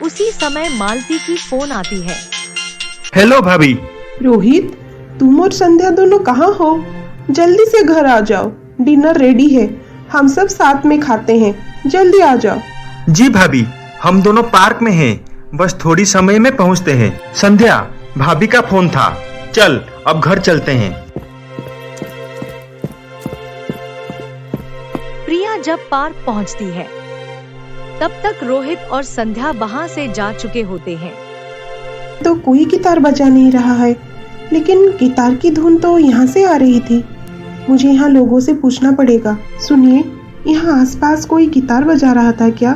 उसी समय मालती की फोन आती है। हेलो भाभी। रोहित, तुम और संध्या दोनों कहाँ हो? जल्दी से घर आ जाओ, डिनर रेडी है। हम सब साथ में खाते हैं, जल्दी आ जाओ। जी भाभी, हम दोनों पार्क में हैं, बस थोड़ी समय में पहुंचते हैं। संध्या, भाभी का फोन था। चल अब घर चलते हैं। प्रिया जब पार्क पहुंचती है, तब तक रोहित और संध्या वहां से जा चुके होते हैं। तो कोई गिटार बजा नहीं रहा है, लेकिन गिटार की धुन तो यहाँ से आ रही थी। मुझे यहाँ लोगों से पूछना पड़ेगा। सुनिए, यहाँ आसपास कोई गिटार बजा रहा था क्या?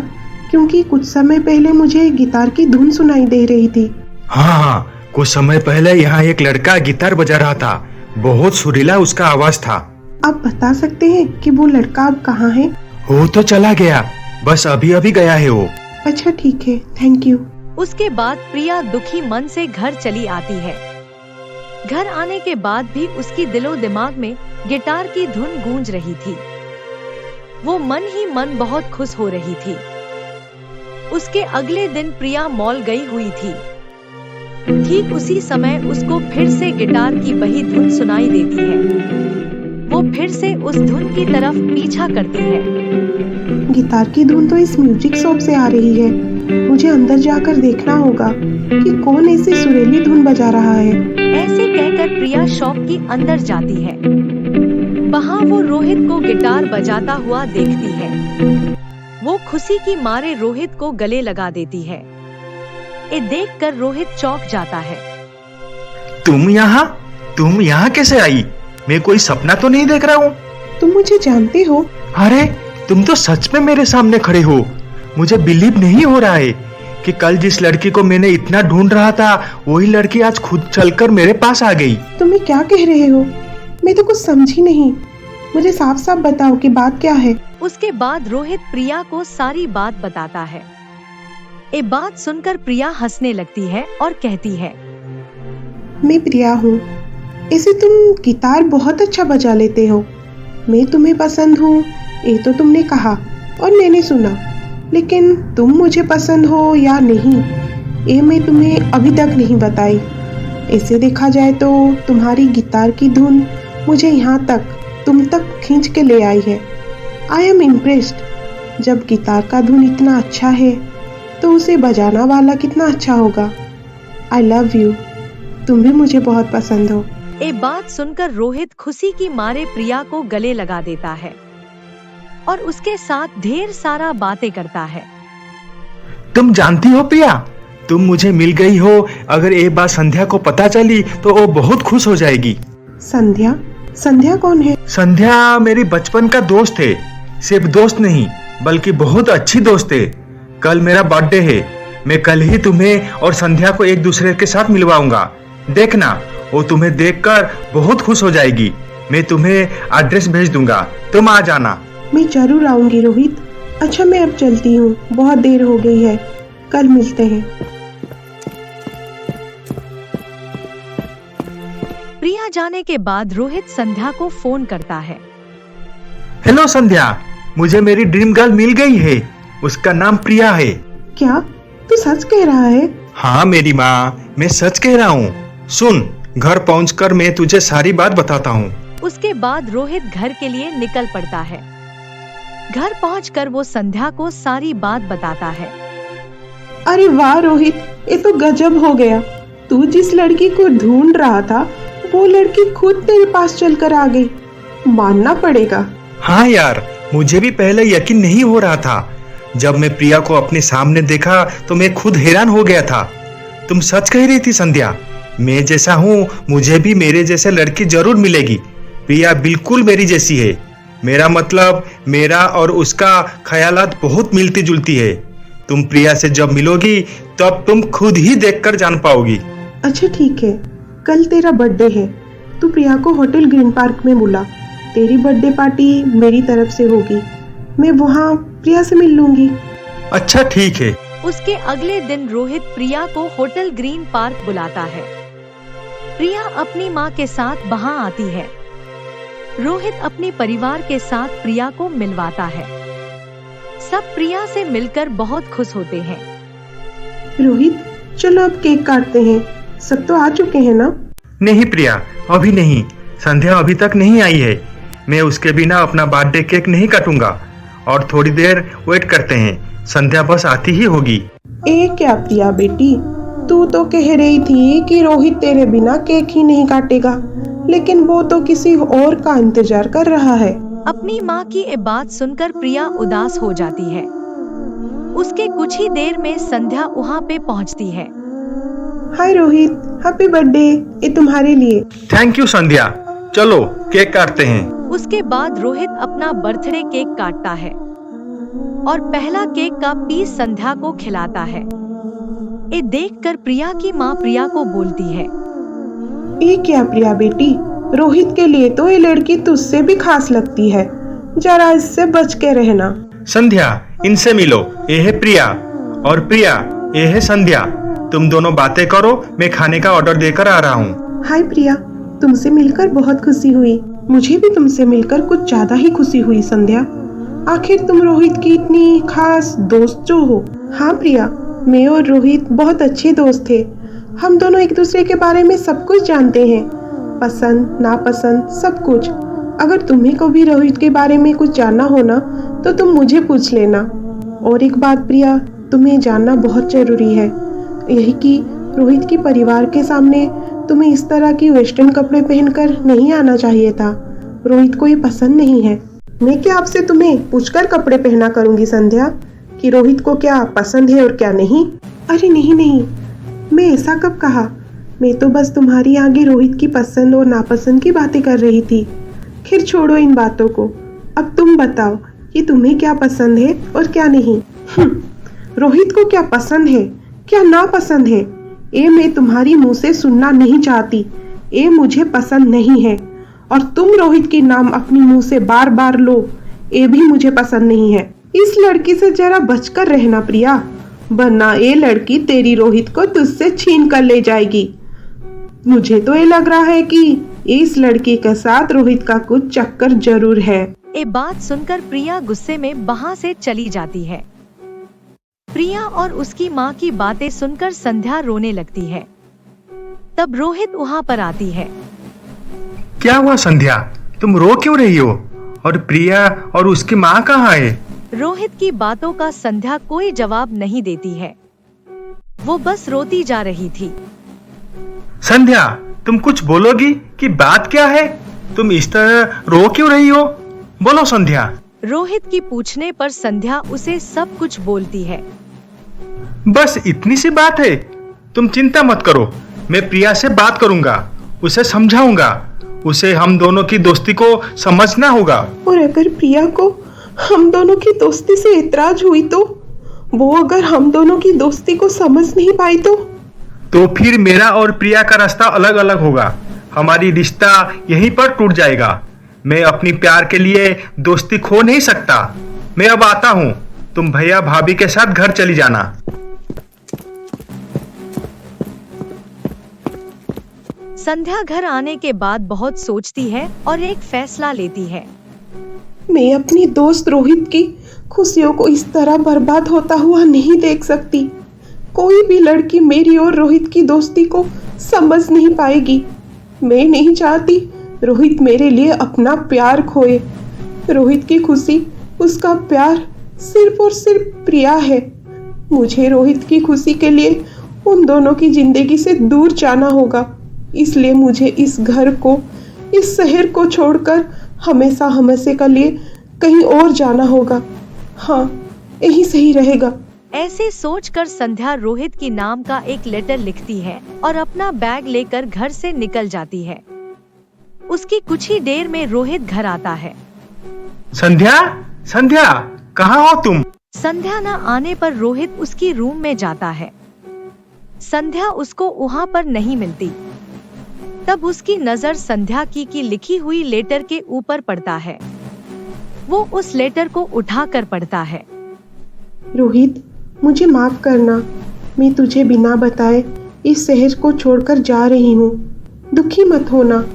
क्योंकि कुछ समय पहले मुझे गिटार की धुन सुनाई दे रही थी। हाँ, कुछ समय पहले यहाँ एक लड़का गिटार बजा रहा था। बहुत सुरीला उसका आवाज था। आप बता सकते हैं कि वो लड़का अब कहाँ है? वो तो चला गया, बस अभी अभी गया है वो। अच्छा ठीक है, थैंक यू। उसके बाद प्रिया दुखी मन से घर चली आती है। घर आने के बाद भी उसकी दिलो दिमाग में गिटार की धुन गूंज रही थी। वो मन ही मन बहुत खुश हो रही थी। उसके अगले दिन प्रिया मॉल गई हुई थी। ठीक उसी समय उसको फिर से गिटार की वही धुन सुनाई देती है। वो फिर से उस धुन की तरफ पीछा करती है। गिटार की धुन तो इस म्यूजिक शॉप से आ रही है। मुझे अंदर जाकर देखना होगा कि कौन ऐसी सुरीली धुन बजा रहा है। ऐसे कहकर प्रिया शॉप की अंदर जाती है। वहाँ वो रोहित को गिटार बजाता हुआ देखती है। वो खुशी की मारे रोहित को गले लगा देती है। ये देखकर रोहित चौंक जाता है। तुम यहाँ कैसे आई? मैं कोई सपना तो नहीं देख रहा हूँ? तुम मुझे जानते हो? अरे तुम तो सच में मेरे सामने खड़े हो। मुझे बिलीव नहीं हो रहा है कि कल जिस लड़की को मैंने इतना ढूंढ रहा था, वही लड़की आज खुद चलकर मेरे पास आ गई। तुम्हें क्या कह रहे हो? मैं तो कुछ समझी नहीं। मुझे साफ साफ बताओ कि बात क्या है। उसके बाद रोहित प्रिया को सारी बात बताता है। ये बात सुनकर प्रिया हंसने लगती है और कहती है, मैं प्रिया हूँ। ऐसे तुम गिटार बहुत अच्छा बजा लेते हो। मैं तुम्हें पसंद हूँ, ये तो तुमने कहा और मैंने सुना, लेकिन तुम मुझे पसंद हो या नहीं, ये मैं तुम्हें अभी तक नहीं बताई। ऐसे देखा जाए तो तुम्हारी गिटार की धुन मुझे यहाँ तक, तुम तक खींच के ले आई है। I am impressed. जब गिटार का धुन इतना अच्छा है तो उसे बजाना वाला कितना अच्छा होगा। I love you. तुम भी मुझे बहुत पसंद हो। ये बात सुनकर रोहित खुशी की मारे प्रिया को गले लगा देता है और उसके साथ ढेर सारा बातें करता है। तुम जानती हो प्रिया, तुम मुझे मिल गई हो। अगर एक बार संध्या को पता चली तो वो बहुत खुश हो जाएगी। संध्या? संध्या कौन है? संध्या मेरी बचपन का दोस्त है। सिर्फ दोस्त नहीं बल्कि बहुत अच्छी दोस्त है। कल मेरा बर्थडे है। मैं कल ही तुम्हें और संध्या को एक दूसरे के साथ मिलवाऊंगा। देखना, वो तुम्हें देखकर बहुत खुश हो जाएगी। मैं तुम्हें एड्रेस भेज दूंगा, तुम आ जाना। मैं जरूर आऊंगी रोहित। अच्छा मैं अब चलती हूँ, बहुत देर हो गई है। कल मिलते हैं। प्रिया जाने के बाद रोहित संध्या को फोन करता है। हेलो संध्या, मुझे मेरी ड्रीम गर्ल मिल गई है। उसका नाम प्रिया है। क्या तू सच कह रहा है? हाँ मेरी माँ, मैं सच कह रहा हूँ। सुन, घर पहुँचकर मैं तुझे सारी बात बताता हूँ। उसके बाद रोहित घर के लिए निकल पड़ता है। घर पहुंचकर वो संध्या को सारी बात बताता है। अरे वाह रोहित, ये तो गजब हो गया। तू जिस लड़की को ढूंढ रहा था वो लड़की खुद तेरे पास चलकर आ गई। मानना पड़ेगा। हाँ यार, मुझे भी पहले यकीन नहीं हो रहा था। जब मैं प्रिया को अपने सामने देखा तो मैं खुद हैरान हो गया था। तुम सच कह रही थी संध्या। मैं जैसा हूँ मुझे भी मेरे जैसे लड़की जरूर मिलेगी। प्रिया बिल्कुल मेरी जैसी है। मेरा मतलब मेरा और उसका ख्यालात बहुत मिलती जुलती है। तुम प्रिया से जब मिलोगी तब तुम खुद ही देखकर जान पाओगी। अच्छा ठीक है, कल तेरा बर्थडे है। तू प्रिया को होटल ग्रीन पार्क में बुला। तेरी बर्थडे पार्टी मेरी तरफ से होगी। मैं वहाँ प्रिया से मिल लूंगी। अच्छा ठीक है। उसके अगले दिन रोहित प्रिया को होटल ग्रीन पार्क बुलाता है। प्रिया अपनी माँ के साथ वहाँ आती है। रोहित अपने परिवार के साथ प्रिया को मिलवाता है। सब प्रिया से मिलकर बहुत खुश होते हैं। रोहित चलो अब केक काटते हैं। सब तो आ चुके हैं ना? नहीं प्रिया, अभी नहीं। संध्या अभी तक नहीं आई है। मैं उसके बिना अपना बर्थडे केक नहीं काटूंगा। और थोड़ी देर वेट करते हैं, संध्या बस आती ही होगी। क्या प्रिया बेटी, तू तो कह रही थी कि रोहित तेरे बिना केक ही नहीं काटेगा, लेकिन वो तो किसी और का इंतजार कर रहा है। अपनी माँ की ये बात सुनकर प्रिया उदास हो जाती है। उसके कुछ ही देर में संध्या वहाँ पे पहुँचती है। हाय रोहित, हैप्पी बर्थडे, ये तुम्हारे लिए। थैंक यू संध्या। चलो केक काटते हैं। उसके बाद रोहित अपना बर्थडे केक काटता है और पहला केक का पीस संध्या को खिलाता है। ये देखकर प्रिया की माँ प्रिया को बोलती है, ये क्या प्रिया बेटी, रोहित के लिए तो ये लड़की तुझसे भी खास लगती है। जरा इससे बच के रहना। संध्या, इनसे मिलो। ये है प्रिया, और प्रिया ये है संध्या। तुम दोनों बातें करो, मैं खाने का ऑर्डर देकर आ रहा हूँ। हाय प्रिया, तुमसे मिलकर बहुत खुशी हुई। मुझे भी तुमसे मिलकर कुछ ज्यादा ही खुशी हुई संध्या। आखिर तुम रोहित की इतनी खास दोस्त जो हो। हाँ प्रिया, मैं और रोहित बहुत अच्छे दोस्त थे। हम दोनों एक दूसरे के बारे में सब कुछ जानते हैं, पसंद नापसंद सब कुछ। अगर तुम्हें को भी रोहित के बारे में कुछ जानना हो ना तो तुम मुझे पूछ लेना। और एक बात प्रिया, तुम्हें जानना बहुत जरूरी है, यही कि रोहित की परिवार के सामने तुम्हें इस तरह की वेस्टर्न कपड़े पहनकर नहीं आना चाहिए था। रोहित को ये पसंद नहीं है। मैं क्या आपसे तुम्हें पूछकर कपड़े पहना करूंगी संध्या कि रोहित को क्या पसंद है और क्या नहीं? अरे नहीं नहीं, मैं ऐसा कब कहा? मैं तो बस तुम्हारी आगे रोहित की पसंद और नापसंद की बातें कर रही थी। खैर छोड़ो इन बातों को। अब तुम बताओ कि तुम्हें क्या पसंद है और क्या नहीं। रोहित को क्या पसंद है क्या नापसंद है, ये मैं तुम्हारी मुंह से सुनना नहीं चाहती। ये मुझे पसंद नहीं है। और तुम रोहित के नाम अपनी मुंह से बार बार लो, ये भी मुझे पसंद नहीं है। इस लड़की से जरा बचकर रहना प्रिया, वरना ये लड़की तेरी रोहित को तुझसे छीन कर ले जाएगी। मुझे तो ये लग रहा है कि इस लड़की के साथ रोहित का कुछ चक्कर जरूर है। ये बात सुनकर प्रिया गुस्से में वहाँ से चली जाती है। प्रिया और उसकी माँ की बातें सुनकर संध्या रोने लगती है। तब रोहित वहाँ पर आती है। क्या हुआ संध्या, तुम रो क्यों रही हो? और प्रिया और उसकी माँ कहाँ है? रोहित की बातों का संध्या कोई जवाब नहीं देती है। वो बस रोती जा रही थी। संध्या, तुम कुछ बोलोगी कि बात क्या है? तुम इस तरह रो क्यों रही हो? बोलो संध्या। रोहित की पूछने पर संध्या उसे सब कुछ बोलती है। बस इतनी सी बात है? तुम चिंता मत करो, मैं प्रिया से बात करूंगा, उसे समझाऊंगा उसे हम दोनों की दोस्ती को समझना होगा। और अगर प्रिया को हम दोनों की दोस्ती से इतराज हुई तो वो अगर हम दोनों की दोस्ती को समझ नहीं पाई तो फिर मेरा और प्रिया का रास्ता अलग अलग होगा। हमारी रिश्ता यहीं पर टूट जाएगा। मैं अपनी प्यार के लिए दोस्ती खो नहीं सकता। मैं अब आता हूँ, तुम भैया भाभी के साथ घर चली जाना। संध्या घर आने के बाद बहुत सोचती है और एक फैसला लेती है। मैं अपनी दोस्त रोहित की खुशियों को इस तरह बर्बाद होता हुआ नहीं देख सकती। कोई भी लड़की मेरी और रोहित की दोस्ती को समझ नहीं पाएगी। मैं नहीं चाहती रोहित मेरे लिए अपना प्यार खोए। रोहित की खुशी, उसका प्यार सिर्फ और सिर्फ प्रिया है। मुझे रोहित की खुशी के लिए उन दोनों की जिंदगी से दूर जाना होगा। इसलिए मुझे इस घर को, इस शहर को छोड़कर हमेशा हमेशा के लिए कहीं और जाना होगा। हाँ, यही सही रहेगा। ऐसे सोचकर संध्या रोहित की नाम का एक लेटर लिखती है और अपना बैग लेकर घर से निकल जाती है। उसकी कुछ ही देर में रोहित घर आता है। संध्या, संध्या, कहाँ हो तुम? संध्या न आने पर रोहित उसकी रूम में जाता है। संध्या उसको वहाँ पर नहीं मिलती। तब उसकी नजर संध्या की लिखी हुई लेटर के ऊपर पड़ता है। वो उस लेटर को उठाकर पढ़ता है। रोहित, मुझे माफ करना। मैं तुझे बिना बताए इस शहर को छोड़कर जा रही हूँ। दुखी मत होना।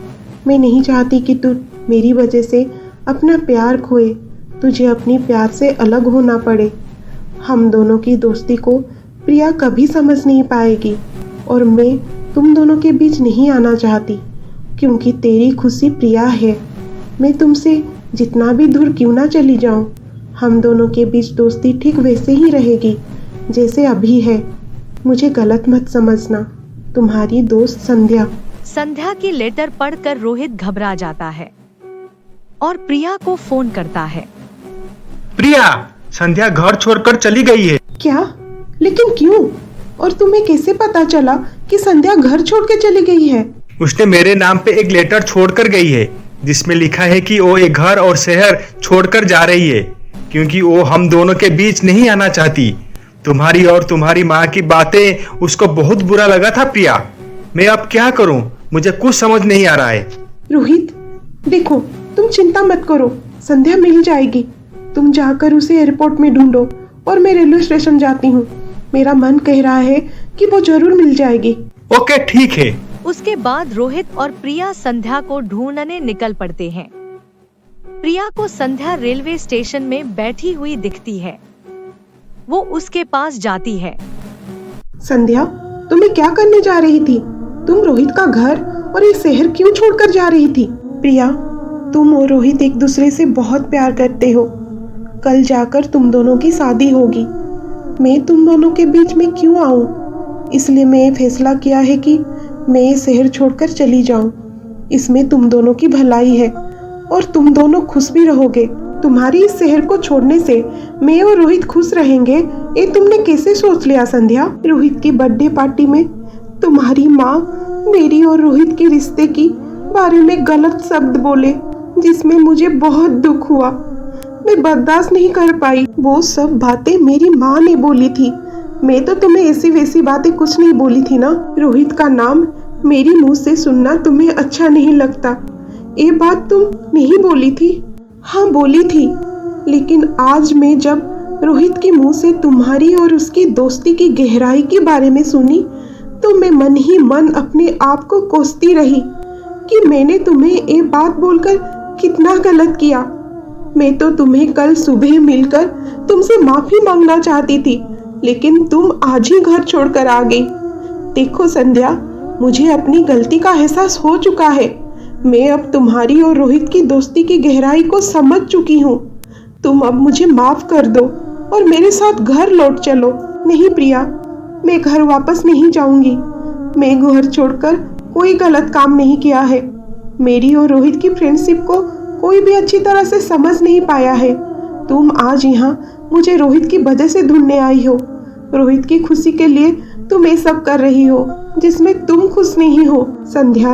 मैं नहीं चाहती कि तू मेरी वजह से अपना प्यार खोए, तुझे अपनी प्यार से अलग होना पड़े। हम दोनों की दोस्ती को प्रिया कभी समझ नहीं पाएगी और मैं तुम दोनों के बीच नहीं आना चाहती, क्योंकि तेरी खुशी प्रिया है। मैं तुमसे जितना भी दूर क्यों ना चली जाऊं, हम दोनों के बीच दोस्ती ठीक वैसे ही रहेगी जैसे अभी है। मुझे गलत मत समझना। तुम्हारी दोस्त संध्या। संध्या की लेटर पढ़कर रोहित घबरा जाता है और प्रिया को फोन करता है। प्रिया, संध्या घर छोड़कर चली गई है। क्या? लेकिन क्यों? और तुम्हें कैसे पता चला कि संध्या घर छोड़ के चली गई है? उसने मेरे नाम पे एक लेटर छोड़कर गई है जिसमें लिखा है कि वो एक घर और शहर छोड़कर जा रही है क्योंकि वो हम दोनों के बीच नहीं आना चाहती। तुम्हारी और तुम्हारी माँ की बातें उसको बहुत बुरा लगा था। प्रिया, मैं अब क्या करूं? मुझे कुछ समझ नहीं आ रहा है। रोहित, देखो, तुम चिंता मत करो, संध्या मिल जाएगी। तुम जाकर उसे एयरपोर्ट में ढूंढो और मैं रेलवे स्टेशन जाती हूँ। मेरा मन कह रहा है कि वो जरूर मिल जाएगी। ओके, ठीक है। उसके बाद रोहित और प्रिया संध्या को ढूंढने निकल पड़ते हैं। प्रिया को संध्या रेलवे स्टेशन में बैठी हुई दिखती है। वो उसके पास जाती है। संध्या, तुम्हें क्या करने जा रही थी? तुम रोहित का घर और ये शहर क्यों छोड़कर जा रही थी? प्रिया, तुम और रोहित एक दूसरे से बहुत प्यार करते हो। कल जाकर तुम दोनों की शादी होगी। मैं तुम दोनों के बीच में क्यों आऊं? इसलिए मैं ये फैसला किया है कि मैं ये शहर छोड़कर चली जाऊं। इसमें तुम दोनों की भलाई है और तुम दोनों खुश भी रहोगे। तुम्हारी इस शहर को छोड़ने से मैं और रोहित खुश रहेंगे, ये तुमने कैसे सोच लिया संध्या? रोहित की बर्थडे पार्टी में तुम्हारी माँ मेरी और रोहित के रिश्ते की बारे में गलत शब्द बोले, जिसमें मुझे बहुत दुख हुआ। मैं बर्दाश्त नहीं कर पाई। वो सब बातें मेरी माँ ने बोली थी। मैं तो तुम्हें ऐसी वैसी बातें कुछ नहीं बोली थी ना। रोहित का नाम मेरी मुंह से सुनना तुम्हें अच्छा नहीं लगता, ये बात तुम नहीं बोली थी? हाँ, बोली थी। लेकिन आज मैं जब रोहित के मुंह से तुम्हारी और उसकी दोस्ती की गहराई के बारे में सुनी तो मैं मन ही मन अपने आप को कोसती रही कि मैंने तुम्हें ये बात बोलकर कितना गलत किया। मैं तो तुम्हें कल सुबह मिलकर तुमसे माफी मांगना चाहती थी, लेकिन तुम आज ही घर छोड़कर आ गई। देखो संध्या, मुझे अपनी गलती का एहसास हो चुका है। मैं अब तुम्हारी और रोहित की दोस्ती की गहराई को समझ चुकी हूँ। तुम अब मुझे माफ कर दो और मेरे साथ घर लौट चलो। नहीं प्रिया, मैं घर वापस नहीं जाऊंगी। मैं घर छोड़कर कोई गलत काम नहीं किया है। मेरी और रोहित की फ्रेंडशिप को कोई भी अच्छी तरह से समझ नहीं पाया है। तुम आज यहाँ मुझे रोहित की वजह से ढूंढने आई हो। रोहित की खुशी के लिए तुम ये सब कर रही हो जिसमें तुम खुश नहीं हो। संध्या,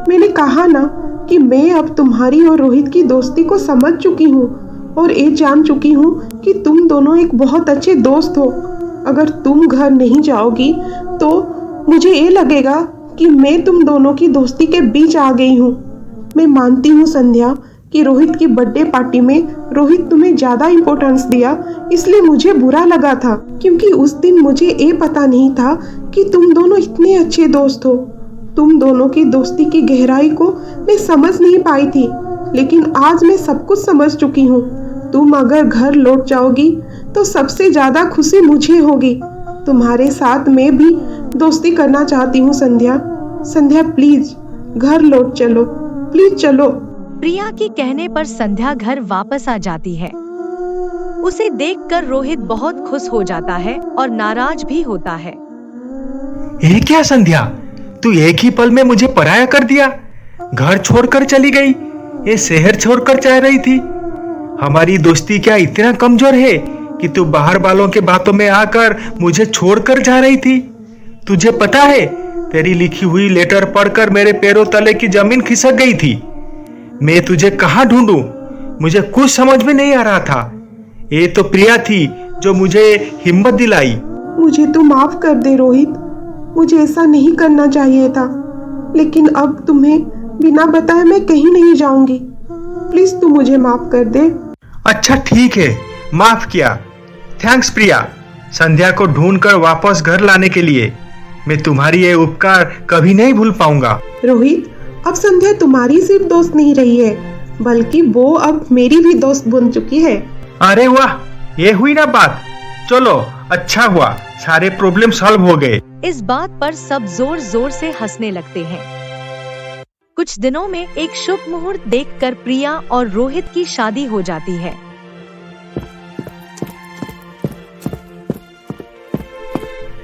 मैंने कहा ना, कि मैं अब तुम्हारी और रोहित की दोस्ती को समझ चुकी हूँ और ये जान चुकी हूँ कि तुम दोनों एक बहुत अच्छे दोस्त हो। अगर तुम घर नहीं जाओगी तो मुझे ये लगेगा कि मैं तुम दोनों की दोस्ती के बीच आ गई हूँ। मैं मानती हूँ संध्या कि रोहित की बर्थडे पार्टी में रोहित तुम्हें ज्यादा इम्पोर्टेंस दिया, इसलिए मुझे बुरा लगा था, क्योंकि उस दिन मुझे ये पता नहीं था कि तुम दोनों इतने अच्छे दोस्त हो। तुम दोनों की दोस्ती की गहराई को मैं समझ नहीं पाई थी, लेकिन आज मैं सब कुछ समझ चुकी हूँ। तुम अगर घर लौट जाओगी तो सबसे ज्यादा खुशी मुझे होगी। तुम्हारे साथ मैं भी दोस्ती करना चाहती हूँ संध्या। संध्या प्लीज घर लौट चलो, प्लीज चलो। प्रिया के कहने पर संध्या घर वापस आ जाती है। उसे देखकर रोहित बहुत खुश हो जाता है और नाराज भी होता है। ये क्या संध्या, तू एक ही पल में मुझे पराया कर दिया, घर छोड़कर चली गई, ये शहर छोड़कर जा रही थी। हमारी दोस्ती क्या इतना कमजोर है कि तू बाहर वालों के बातों में आकर मुझे छोड़कर जा रही थी? तुझे पता है, तेरी लिखी हुई लेटर पढ़कर मेरे पैरों तले की जमीन खिसक गई थी। मैं तुझे कहाँ ढूंढूं? मुझे कुछ समझ में नहीं आ रहा था। ये तो प्रिया थी जो मुझे हिम्मत दिलाई। मुझे तो माफ कर दे रोहित, मुझे ऐसा नहीं करना चाहिए था, लेकिन अब तुम्हें बिना बताए मैं कहीं नहीं जाऊंगी। प्लीज तू मुझे माफ कर दे। अच्छा ठीक है, माफ किया। थैंक्स प्रिया, संध्या को ढूंढकर वापस घर लाने के लिए। मैं तुम्हारी ये उपकार कभी नहीं भूल पाऊंगा। रोहित, अब संध्या तुम्हारी सिर्फ दोस्त नहीं रही है, बल्कि वो अब मेरी भी दोस्त बन चुकी है। अरे वाह, ये हुई ना बात। चलो अच्छा हुआ, सारे प्रॉब्लम सॉल्व हो गए। इस बात पर सब जोर जोर से हंसने लगते हैं। कुछ दिनों में एक शुभ मुहूर्त देखकर प्रिया और रोहित की शादी हो जाती है।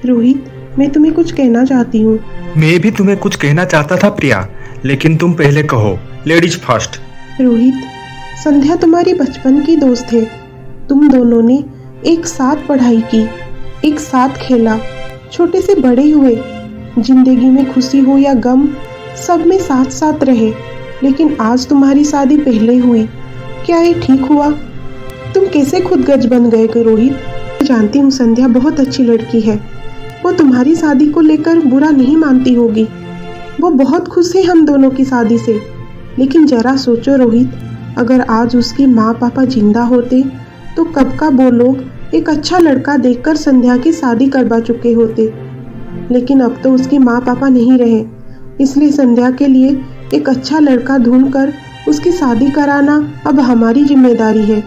रोहित, मैं तुम्हें कुछ कहना चाहती हूँ। मैं भी तुम्हें कुछ कहना चाहता था प्रिया, लेकिन तुम पहले कहो। Ladies first. रोहित, संध्या तुम्हारी बचपन की दोस्त है। तुम दोनों ने एक साथ पढ़ाई की, एक साथ खेला, छोटे से बड़े हुए, जिंदगी में खुशी हो या गम सब में साथ साथ रहे। लेकिन आज तुम्हारी शादी पहले हुई, क्या ये ठीक हुआ? तुम कैसे खुदगर्ज बन गए रोहित? मैं जानती हूँ संध्या बहुत अच्छी लड़की है, वो तुम्हारी शादी को लेकर बुरा नहीं मानती होगी। वो बहुत खुश है हम दोनों की शादी से। लेकिन जरा सोचो रोहित, अगर आज उसके माँ पापा जिंदा होते तो कब का वो लोग एक अच्छा लड़का देखकर संध्या की शादी करवा चुके होते। लेकिन अब तो उसके माँ पापा नहीं रहे, इसलिए संध्या के लिए एक अच्छा लड़का ढूंढकर उसकी शादी कराना अब हमारी जिम्मेदारी है।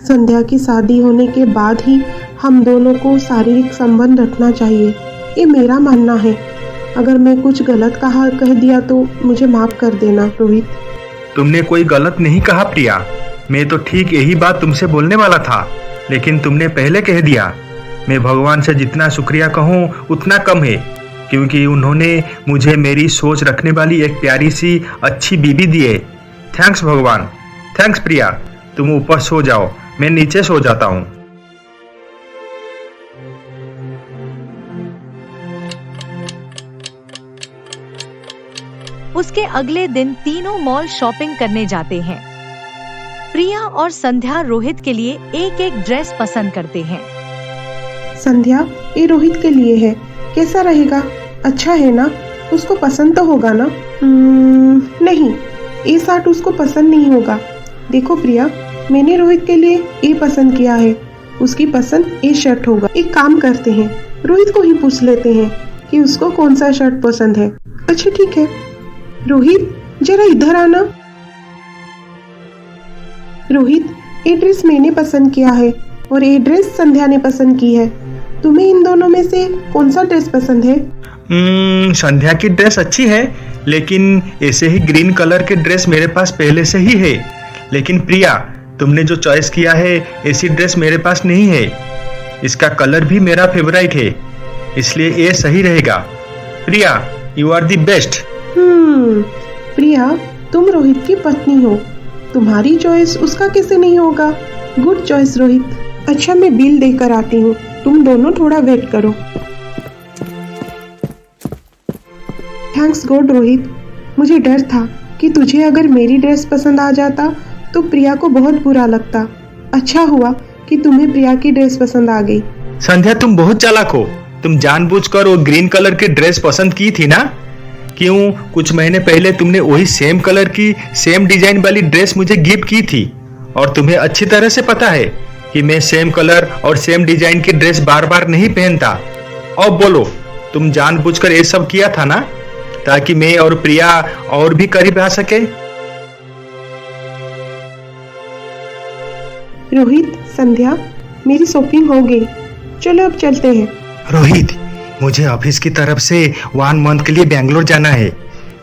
संध्या की शादी होने के बाद ही हम दोनों को शारीरिक संबंध रखना चाहिए, ये मेरा मानना है। अगर मैं कुछ गलत कह दिया तो मुझे माफ कर देना रोहित। तुमने कोई गलत नहीं कहा प्रिया, मैं तो ठीक यही बात तुमसे बोलने वाला था, लेकिन तुमने पहले कह दिया। मैं भगवान से जितना शुक्रिया कहूँ उतना कम है, क्योंकि उन्होंने मुझे मेरी सोच रखने वाली एक प्यारी सी अच्छी बीवी दी है। थैंक्स भगवान। थैंक्स प्रिया, तुम ऊपर सो जाओ, मैं नीचे सो जाता हूँ। उसके अगले दिन तीनों मॉल शॉपिंग करने जाते हैं। प्रिया और संध्या रोहित के लिए एक एक ड्रेस पसंद करते हैं। संध्या, ये रोहित के लिए है, कैसा रहेगा? अच्छा है ना? उसको पसंद तो होगा ना? नहीं, ये शर्ट उसको पसंद नहीं होगा। देखो प्रिया, मैंने रोहित के लिए ये पसंद किया है, उसकी पसंद ये शर्ट होगा। एक काम करते हैं, रोहित को ही पूछ लेते हैं कि उसको कौन सा शर्ट पसंद है। अच्छा ठीक है। रोहित, जरा इधर आना। रोहित, ये ड्रेस मैंने पसंद किया है और ये ड्रेस संध्या ने पसंद की है। तुम्हें इन दोनों में से कौन सा ड्रेस पसंद है? संध्या की ड्रेस अच्छी है, लेकिन ऐसे ही ग्रीन कलर के ड्रेस मेरे पास पहले से ही है। लेकिन प्रिया, तुमने जो चॉइस किया है ऐसी ड्रेस मेरे पास नहीं है। इसका कलर भी मेरा फेवरेट है, इसलिए ये सही रहेगा। प्रिया, यू आर द बेस्ट। प्रिया, तुम रोहित की पत्नी हो, तुम्हारी चॉइस उसका कैसे नहीं होगा? Good choice Rohit. अच्छा, मैं बिल देकर आती हूँ, तुम दोनों थोड़ा वेट करो। थैंक्स गॉड रोहित, मुझे डर था कि तुझे अगर मेरी ड्रेस पसंद आ जाता तो प्रिया को बहुत बुरा लगता। अच्छा हुआ कि तुम्हें प्रिया की ड्रेस पसंद आ गई। संध्या तुम बहुत चालाक हो। तुम जानबूझकर वो ग्रीन कलर की ड्रेस पसंद की थी ना? क्यों, कुछ महीने पहले तुमने वही सेम कलर की सेम डिजाइन वाली ड्रेस मुझे गिफ्ट की थी और तुम्हें अच्छी तरह से पता है कि मैं सेम कलर और सेम डिजाइन की ड्रेस बार बार नहीं पहनता। अब बोलो, तुम जानबूझकर ये सब किया था ना ताकि मैं और प्रिया और भी करीब आ सके? रोहित, संध्या, मेरी शॉपिंग हो गई, चलो अब चलते हैं। रोहित, मुझे ऑफिस की तरफ से 1 मंथ के लिए बेंगलोर जाना है।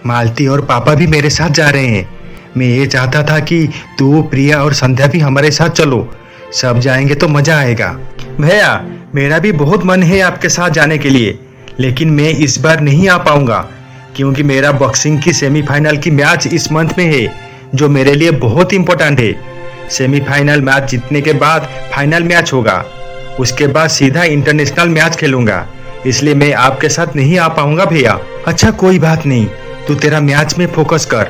मालती और पापा भी मेरे साथ जा रहे हैं। मैं ये चाहता था कि तू, प्रिया और संध्या भी हमारे साथ चलो। सब जाएंगे तो मजा आएगा। भैया, मेरा भी बहुत मन है आपके साथ जाने के लिए, लेकिन मैं इस बार नहीं आ पाऊंगा क्योंकि मेरा बॉक्सिंग की सेमीफाइनल की मैच इस मंथ में है जो मेरे लिए बहुत इंपॉर्टेंट है। सेमीफाइनल मैच जीतने के बाद फाइनल मैच होगा, उसके बाद सीधा इंटरनेशनल मैच खेलूंगा, इसलिए मैं आपके साथ नहीं आ पाऊंगा भैया। अच्छा, कोई बात नहीं, तू तेरा मैच में फोकस कर।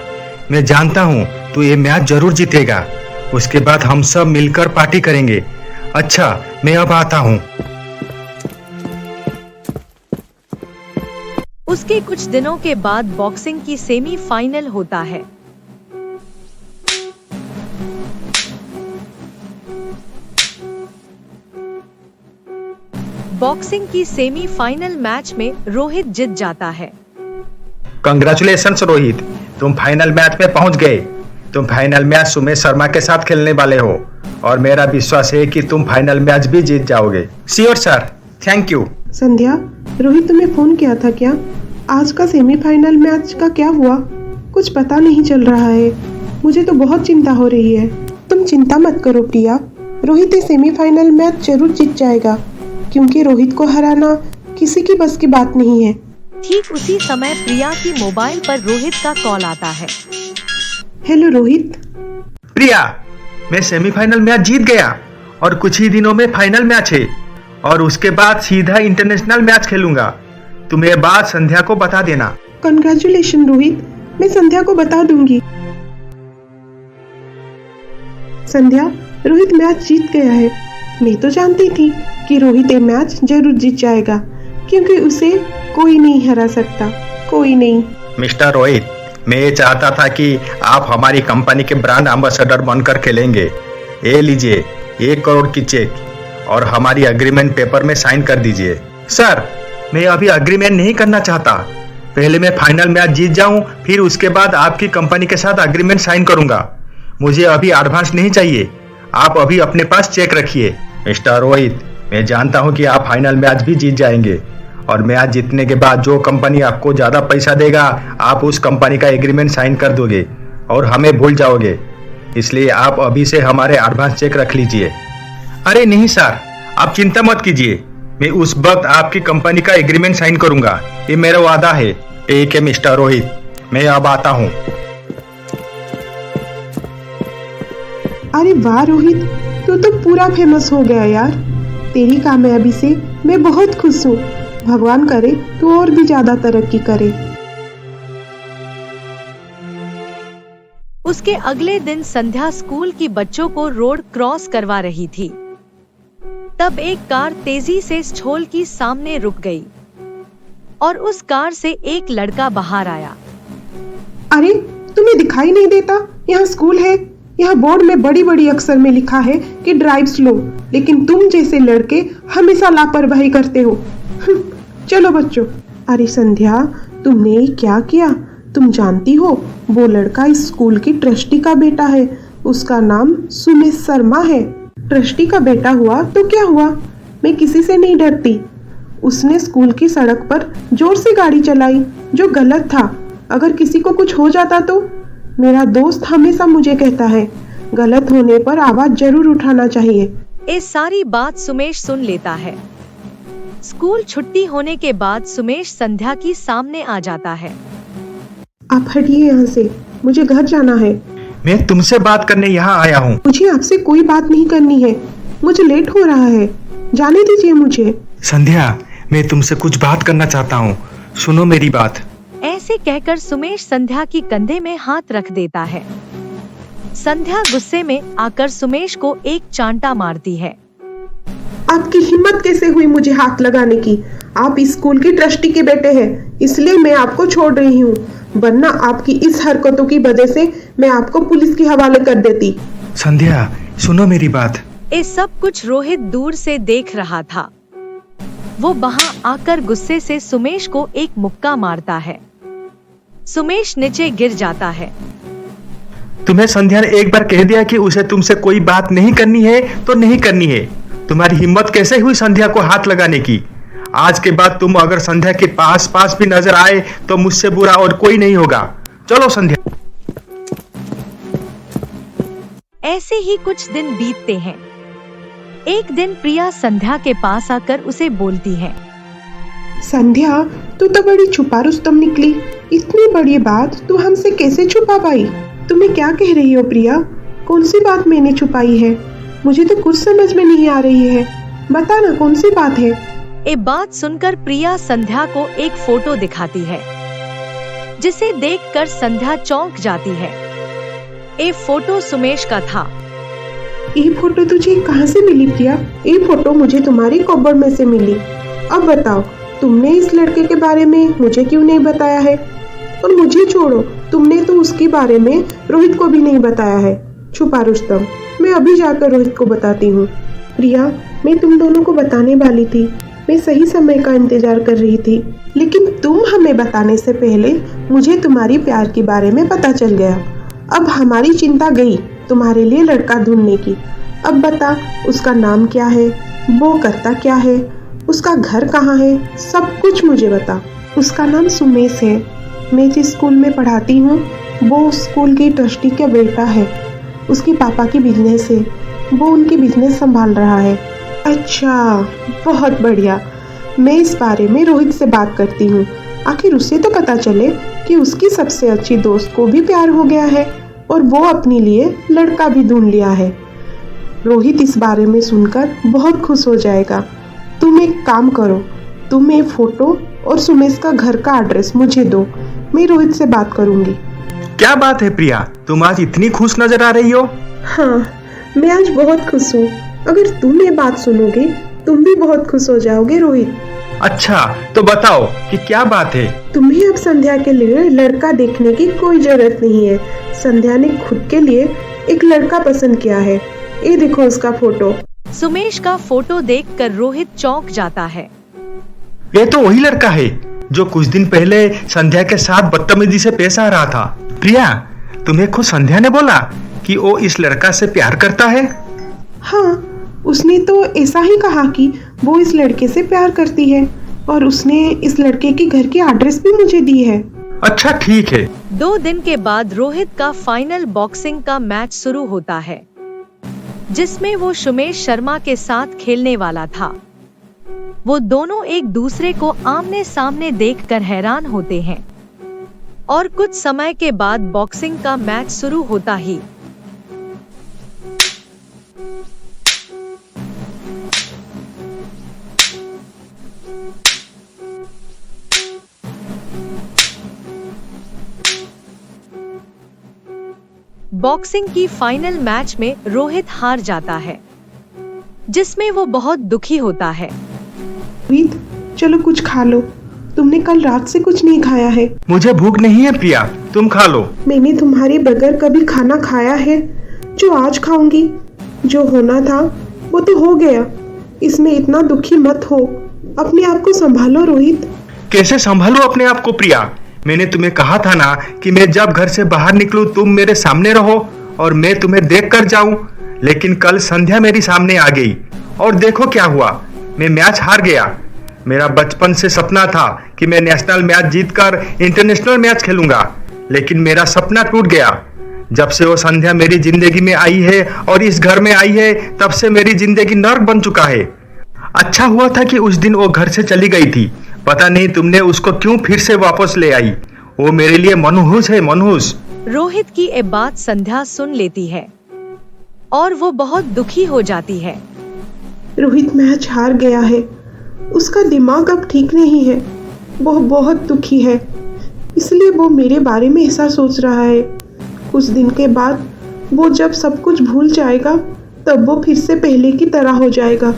मैं जानता हूँ तू ये मैच जरूर जीतेगा। उसके बाद हम सब मिलकर पार्टी करेंगे। अच्छा, मैं अब आता हूँ। उसके कुछ दिनों के बाद बॉक्सिंग की सेमीफाइनल होता है। बॉक्सिंग की सेमीफाइनल मैच में रोहित जीत जाता है। कंग्रेचुलेशंस रोहित, तुम फाइनल मैच में पहुंच गए। तुम फाइनल मैच सुमेश शर्मा के साथ खेलने वाले हो और मेरा विश्वास है कि तुम फाइनल मैच भी जीत जाओगे। Sure sir, thank you. Sandhya, Rohit तुम्हें फोन किया था क्या? आज का सेमीफाइनल मैच का क्या हुआ? कुछ पता नहीं चल रहा है। मुझे तो बहुत चिंता हो रही है। तुम चिंता मत करो प्रिया, रोहित ये सेमीफाइनल मैच जरूर जीत जाएगा क्योंकि रोहित को हराना किसी की बस की बात नहीं है। ठीक उसी समय प्रिया की मोबाइल पर रोहित का कॉल आता है। हेलो रोहित। प्रिया, मैं सेमीफाइनल मैच जीत गया और कुछ ही दिनों में फाइनल मैच है और उसके बाद सीधा इंटरनेशनल मैच खेलूंगा। तुम ये बात संध्या को बता देना। कंग्रेचुलेशन रोहित, मैं संध्या को बता दूंगी। संध्या, रोहित मैच जीत गया है। मैं तो जानती थी कि रोहित ये मैच जरूर जीत जाएगा क्योंकि उसे कोई नहीं हरा सकता, कोई नहीं। मिस्टर रोहित, मैं ये चाहता था कि आप हमारी कंपनी के ब्रांड एम्बेसडर बनकर खेलेंगे। ये लीजिए 1 करोड़ की चेक और हमारी एग्रीमेंट पेपर में साइन कर दीजिए। सर, मैं अभी एग्रीमेंट नहीं करना चाहता। पहले मैं फाइनल मैच जीत जाऊं, फिर उसके बाद आपकी कंपनी के साथ एग्रीमेंट साइन करूंगा। मुझे अभी एडवांस नहीं चाहिए। आप अभी अपने पास चेक रखिए। मिस्टर रोहित, मैं जानता हूं कि आप फाइनल मैच भी जीत जाएंगे और मैच जीतने के बाद जो कंपनी आपको ज्यादा पैसा देगा आप उस कंपनी का एग्रीमेंट साइन कर दोगे और हमें भूल जाओगे। इसलिए आप अभी से हमारे एडवांस चेक रख लीजिए। अरे नहीं सर, आप चिंता मत कीजिए। मैं उस वक्त आपकी कंपनी का एग्रीमेंट साइन करूंगा, ये मेरा वादा है। ठीक है मिस्टर रोहित, मैं अब आता हूँ। अरे वाह रोहित, तू तो पूरा फेमस हो गया यार। तेरी कामयाबी से मैं बहुत खुश हूँ। भगवान करे तू और भी ज्यादा तरक्की करे। उसके अगले दिन संध्या स्कूल की बच्चों को रोड क्रॉस करवा रही थी। तब एक कार तेजी से स्कूल की सामने रुक गई और उस कार से एक लड़का बाहर आया। अरे तुम्हें दिखाई नहीं देता? यहाँ स्कूल है। यहाँ बोर्ड में बड़ी बड़ी अक्षर में लिखा है कि ड्राइव स्लो, लेकिन तुम जैसे लड़के हमेशा लापरवाही करते हो। चलो बच्चों। अरे संध्या, तुमने क्या किया? तुम जानती हो वो लड़का इस स्कूल की ट्रस्टी का बेटा है। उसका नाम सुमेश शर्मा है। ट्रस्टी का बेटा हुआ तो क्या हुआ, मैं किसी से नहीं डरती। उसने स्कूल की सड़क पर जोर से गाड़ी चलाई जो गलत था। अगर किसी को कुछ हो जाता तो? मेरा दोस्त हमेशा मुझे कहता है गलत होने पर आवाज जरूर उठाना चाहिए। ये सारी बात सुमेश सुन लेता है। स्कूल छुट्टी होने के बाद सुमेश संध्या की सामने आ जाता है। आप हटिए यहाँ से, मुझे घर जाना है। मैं तुमसे बात करने यहाँ आया हूँ। मुझे आपसे कोई बात नहीं करनी है, मुझे लेट हो रहा है, जाने दीजिए मुझे। संध्या, मैं तुमसे कुछ बात करना चाहता हूँ, सुनो मेरी बात। ऐसे ये कहकर सुमेश संध्या की कंधे में हाथ रख देता है। संध्या गुस्से में आकर सुमेश को एक चांटा मारती है। आपकी हिम्मत कैसे हुई मुझे हाथ लगाने की? आप इस स्कूल की ट्रस्टी के बेटे हैं, इसलिए मैं आपको छोड़ रही हूँ, वरना आपकी इस हरकतों की वजह से मैं आपको पुलिस के हवाले कर देती। संध्या सुनो मेरी बात। ये सब कुछ रोहित दूर से देख रहा था। वो वहां आकर गुस्से से सुमेश को एक मुक्का मारता है। सुमेश नीचे गिर जाता है। तुम्हें संध्या ने एक बार कह दिया कि उसे तुमसे कोई बात नहीं करनी है तो नहीं करनी है। तुम्हारी हिम्मत कैसे हुई संध्या को हाथ लगाने की? आज के बाद तुम अगर संध्या के पास भी नजर आए तो मुझसे बुरा और कोई नहीं होगा। चलो संध्या। ऐसे ही कुछ दिन बीतते हैं। एक दिन प्रिया संध्या के पास आकर उसे बोलती है, संध्या तू तो बड़ी छुपा रुस्तम निकली। इतनी बड़ी बात तू हमसे कैसे छुपा पाई? तुम्हें क्या कह रही हो प्रिया? कौन सी बात मैंने छुपाई है? मुझे तो कुछ समझ में नहीं आ रही है। बता ना कौन सी बात है? ये बात सुनकर प्रिया संध्या को एक फोटो दिखाती है, जिसे देखकर संध्या चौंक जाती है। ये फोटो सुमेश का था। ये फोटो तुझे कहाँ से मिली प्रिया? ये फोटो मुझे तुम्हारी कबर्ड में से मिली। अब बताओ, तुमने इस लड़के के बारे में मुझे क्यों नहीं बताया है? और मुझे छोड़ो, तुमने तो उसके बारे में रोहित को भी नहीं बताया है। छुपा रुस्तम, मैं अभी जाकर रोहित को बताती हूँ। प्रिया, मैं तुम दोनों को बताने वाली थी। मैं सही समय का इंतजार कर रही थी, लेकिन तुम हमें बताने से पहले मुझे तुम्हारी प्यार के बारे में पता चल गया। अब हमारी चिंता गई तुम्हारे लिए लड़का ढूंढने की। अब बता, उसका नाम क्या है, वो करता क्या है, उसका घर कहाँ है, सब कुछ मुझे बता। उसका नाम सुमेश है। मैं जिस स्कूल में पढ़ाती हूँ वो उस स्कूल की ट्रस्टी का बेटा है। उसके पापा की बिजनेस है, वो उनकी बिजनेस संभाल रहा है। अच्छा, बहुत बढ़िया। मैं इस बारे में रोहित से बात करती हूँ। आखिर उसे तो पता चले कि उसकी सबसे अच्छी दोस्त को भी प्यार हो गया है और वो अपने लिए लड़का भी ढूंढ लिया है। रोहित इस बारे में सुनकर बहुत खुश हो जाएगा। तुम एक काम करो, तुम ये फोटो और सुमेश का घर का एड्रेस मुझे दो। मैं रोहित से बात करूंगी। क्या बात है प्रिया, तुम आज इतनी खुश नजर आ रही हो? हाँ, मैं आज बहुत खुश हूँ। अगर तुम ये बात सुनोगे तुम भी बहुत खुश हो जाओगे रोहित। अच्छा, तो बताओ कि क्या बात है? तुम्हें अब संध्या के लिए लड़का देखने की कोई जरूरत नहीं है। संध्या ने खुद के लिए एक लड़का पसंद किया है। ये देखो उसका फोटो। सुमेश का फोटो देखकर रोहित चौंक जाता है। ये तो वही लड़का है जो कुछ दिन पहले संध्या के साथ बदतमीजी से पेश आ रहा था। प्रिया, तुम्हें खुद संध्या ने बोला कि वो इस लड़का से प्यार करता है? हाँ, उसने तो ऐसा ही कहा कि वो इस लड़के से प्यार करती है और उसने इस लड़के के घर की एड्रेस भी मुझे दी है। अच्छा ठीक है। 2 दिन के बाद रोहित का फाइनल बॉक्सिंग का मैच शुरू होता है, जिसमें वो सुमेश शर्मा के साथ खेलने वाला था। वो दोनों एक दूसरे को आमने सामने देखकर हैरान होते हैं और कुछ समय के बाद बॉक्सिंग का मैच शुरू होता ही बॉक्सिंग की फाइनल मैच में रोहित हार जाता है, जिसमें वो बहुत दुखी होता है। रोहित, चलो कुछ खा लो। तुमने कल रात से कुछ नहीं खाया है। मुझे भूख नहीं है प्रिया, तुम खा लो। मैंने तुम्हारे बगैर कभी खाना खाया है? जो आज खाऊंगी। जो होना था वो तो हो गया। इसमें इतना दुखी मत हो। अपने आप को संभालो रोहित। कैसे संभालूं अपने आप को प्रिया? मैंने तुम्हें कहा था ना कि मैं जब घर से बाहर निकलूं तुम मेरे सामने रहो और मैं तुम्हें देख कर जाऊं। लेकिन कल संध्या मेरी सामने आ गई और देखो क्या हुआ, मैं मैच हार गया। मेरा बचपन से सपना था कि मैं नेशनल मैच जीतकर इंटरनेशनल मैच खेलूंगा, लेकिन मेरा सपना टूट गया। जब से वो संध्या मेरी जिंदगी में आई है और इस घर में आई है, तब से मेरी जिंदगी नर्क बन चुका है। अच्छा हुआ था कि उस दिन वो घर से चली गई थी। पता नहीं तुमने उसको क्यों फिर से वापस ले आई। वो मेरे लिए मनहूस है, मनहूस। रोहित की ये बात संध्या सुन लेती है और वो बहुत दुखी हो जाती है। रोहित मैच हार गया है। उसका दिमाग अब ठीक नहीं है। वो बहुत दुखी है। इसलिए वो मेरे बारे में ऐसा सोच रहा है। कुछ दिन के बाद वो जब सब कुछ भूल जाएगा तब वो फिर से पहले की तरह हो जाएगा।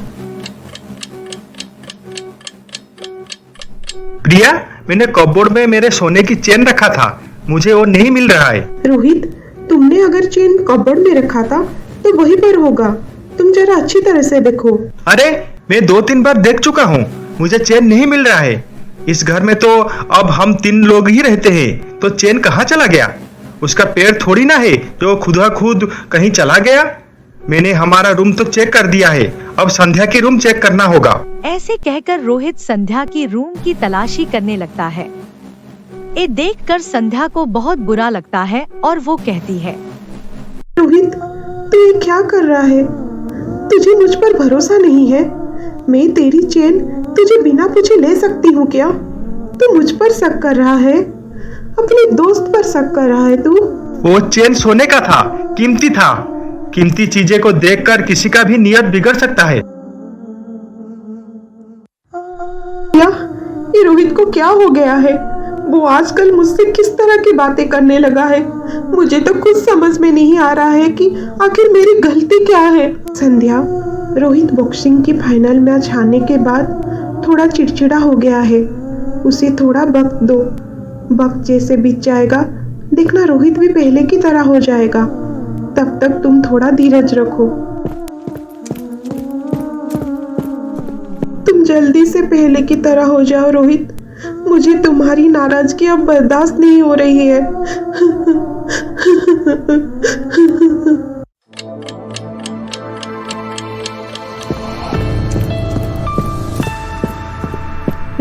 प्रिया, मैंने कपबोर्ड में मेरे सोने की चेन रखा था, मुझे वो नहीं मिल रहा है। रोहित, तुमने अगर चेन कपबोर्ड में रखा था तो वहीं पर होगा। तुम जरा अच्छी तरह से देखो। अरे, मैं 2-3 बार देख चुका हूँ, मुझे चेन नहीं मिल रहा है। इस घर में तो अब हम 3 लोग ही रहते हैं, तो चेन कहाँ चला गया? उसका पैर थोड़ी ना है जो खुद कहीं चला गया। मैंने हमारा रूम तो चेक कर दिया है, अब संध्या की रूम चेक करना होगा। ऐसे कहकर रोहित संध्या की रूम की तलाशी करने लगता है। ये देखकर संध्या को बहुत बुरा लगता है और वो कहती है, रोहित, तू ये क्या कर रहा है? तुझे मुझ पर भरोसा नहीं है? मैं तेरी चेन तुझे बिना पूछे ले सकती हूँ क्या? तू मुझ पर शक कर रहा है? अपने दोस्त पर शक कर रहा है तू? वो चेन सोने का था, कीमती था। कीमती चीजें को देखकर किसी का भी नियत बिगड़ सकता है। ये रोहित को क्या हो गया है? वो आजकल मुझसे किस तरह की बातें करने लगा है? मुझे तो कुछ समझ में नहीं आ रहा है कि आखिर मेरी गलती क्या है। संध्या, रोहित बॉक्सिंग की फाइनल मैच हारने के बाद थोड़ा चिड़चिड़ा हो गया है। उसे थोड़ा वक्त दो। वक्त जैसे बीत जाएगा, देखना रोहित भी पहले की तरह हो जाएगा। तब तक तुम थोड़ा धीरज रखो। तुम जल्दी से पहले की तरह हो जाओ रोहित। मुझे तुम्हारी नाराजगी अब बर्दाश्त नहीं हो रही है।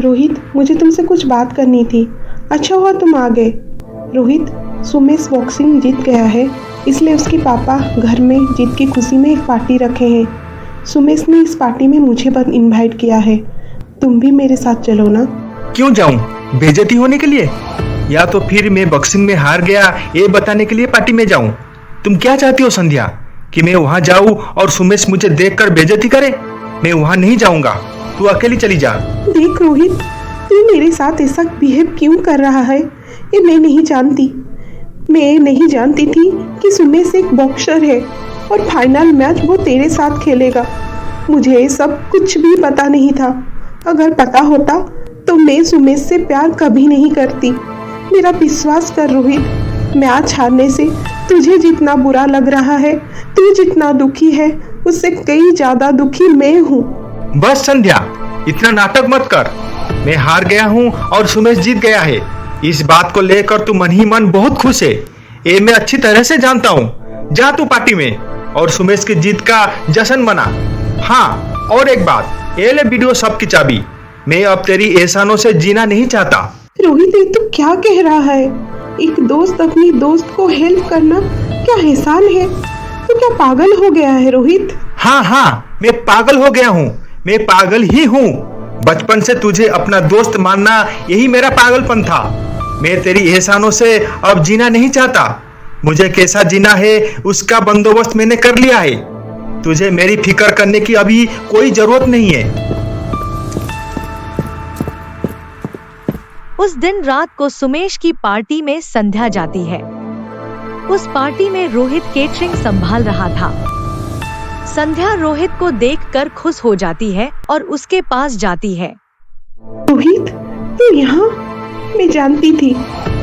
रोहित, मुझे तुमसे कुछ बात करनी थी। अच्छा हुआ तुम आ गए। रोहित, सुमेश बॉक्सिंग जीत गया है, इसलिए उसके पापा घर में जीत की खुशी में एक पार्टी रखे हैं। सुमेश ने इस पार्टी में मुझे बस इनवाइट किया है। तुम भी मेरे साथ चलो ना। क्यों जाऊं? बेइज्जती होने के लिए? या तो फिर मैं बॉक्सिंग में हार गया ये बताने के लिए पार्टी में जाऊं? तुम क्या चाहती हो संध्या, कि मैं वहां जाऊं और सुमेश मुझे देखकर बेइज्जती करे? मैं वहां नहीं जाऊंगा, तू अकेली चली जा। देख रोहित, तू मेरे साथ ऐसा बिहेव क्यों कर रहा है ये मैं नहीं जानती। मैं नहीं जानती थी कि सुमेश एक बॉक्सर है और फाइनल मैच वो तेरे साथ खेलेगा। मुझे सब कुछ भी पता नहीं था। अगर पता होता तो मैं सुमेश से प्यार कभी नहीं करती। मेरा विश्वास कर रोहित, मैच हारने से तुझे जितना बुरा लग रहा है, तू जितना दुखी है, उससे कई ज्यादा दुखी मैं हूँ। बस संध्या, इतना नाटक मत कर। मैं हार गया हूँ और सुमेश जीत गया है, इस बात को लेकर तू मन ही मन बहुत खुश है, ये मैं अच्छी तरह से जानता हूँ। जा तू पार्टी में और सुमेश की जीत का जश्न मना। हाँ, और एक बात, ये ले वीडियो सबकी चाबी। मैं अब तेरी एहसानों से जीना नहीं चाहता। रोहित, ये तू क्या कह रहा है? एक दोस्त अपनी दोस्त को हेल्प करना क्या एहसान है? तू क्या पागल हो गया है रोहित? हाँ, मैं पागल हो गया हूँ। मैं पागल ही हूँ। बचपन से तुझे अपना दोस्त मानना यही मेरा पागलपन था। मैं तेरी एहसानों से अब जीना नहीं चाहता। मुझे कैसा जीना है उसका बंदोबस्त मैंने कर लिया है। तुझे मेरी फिक्र करने की अभी कोई जरूरत नहीं है। उस दिन रात को सुमेश की पार्टी में संध्या जाती है। उस पार्टी में रोहित केटरिंग संभाल रहा था। संध्या रोहित को देखकर खुश हो जाती है और उसके पास जाती है। रोहित, तू यहाँ? मैं जानती थी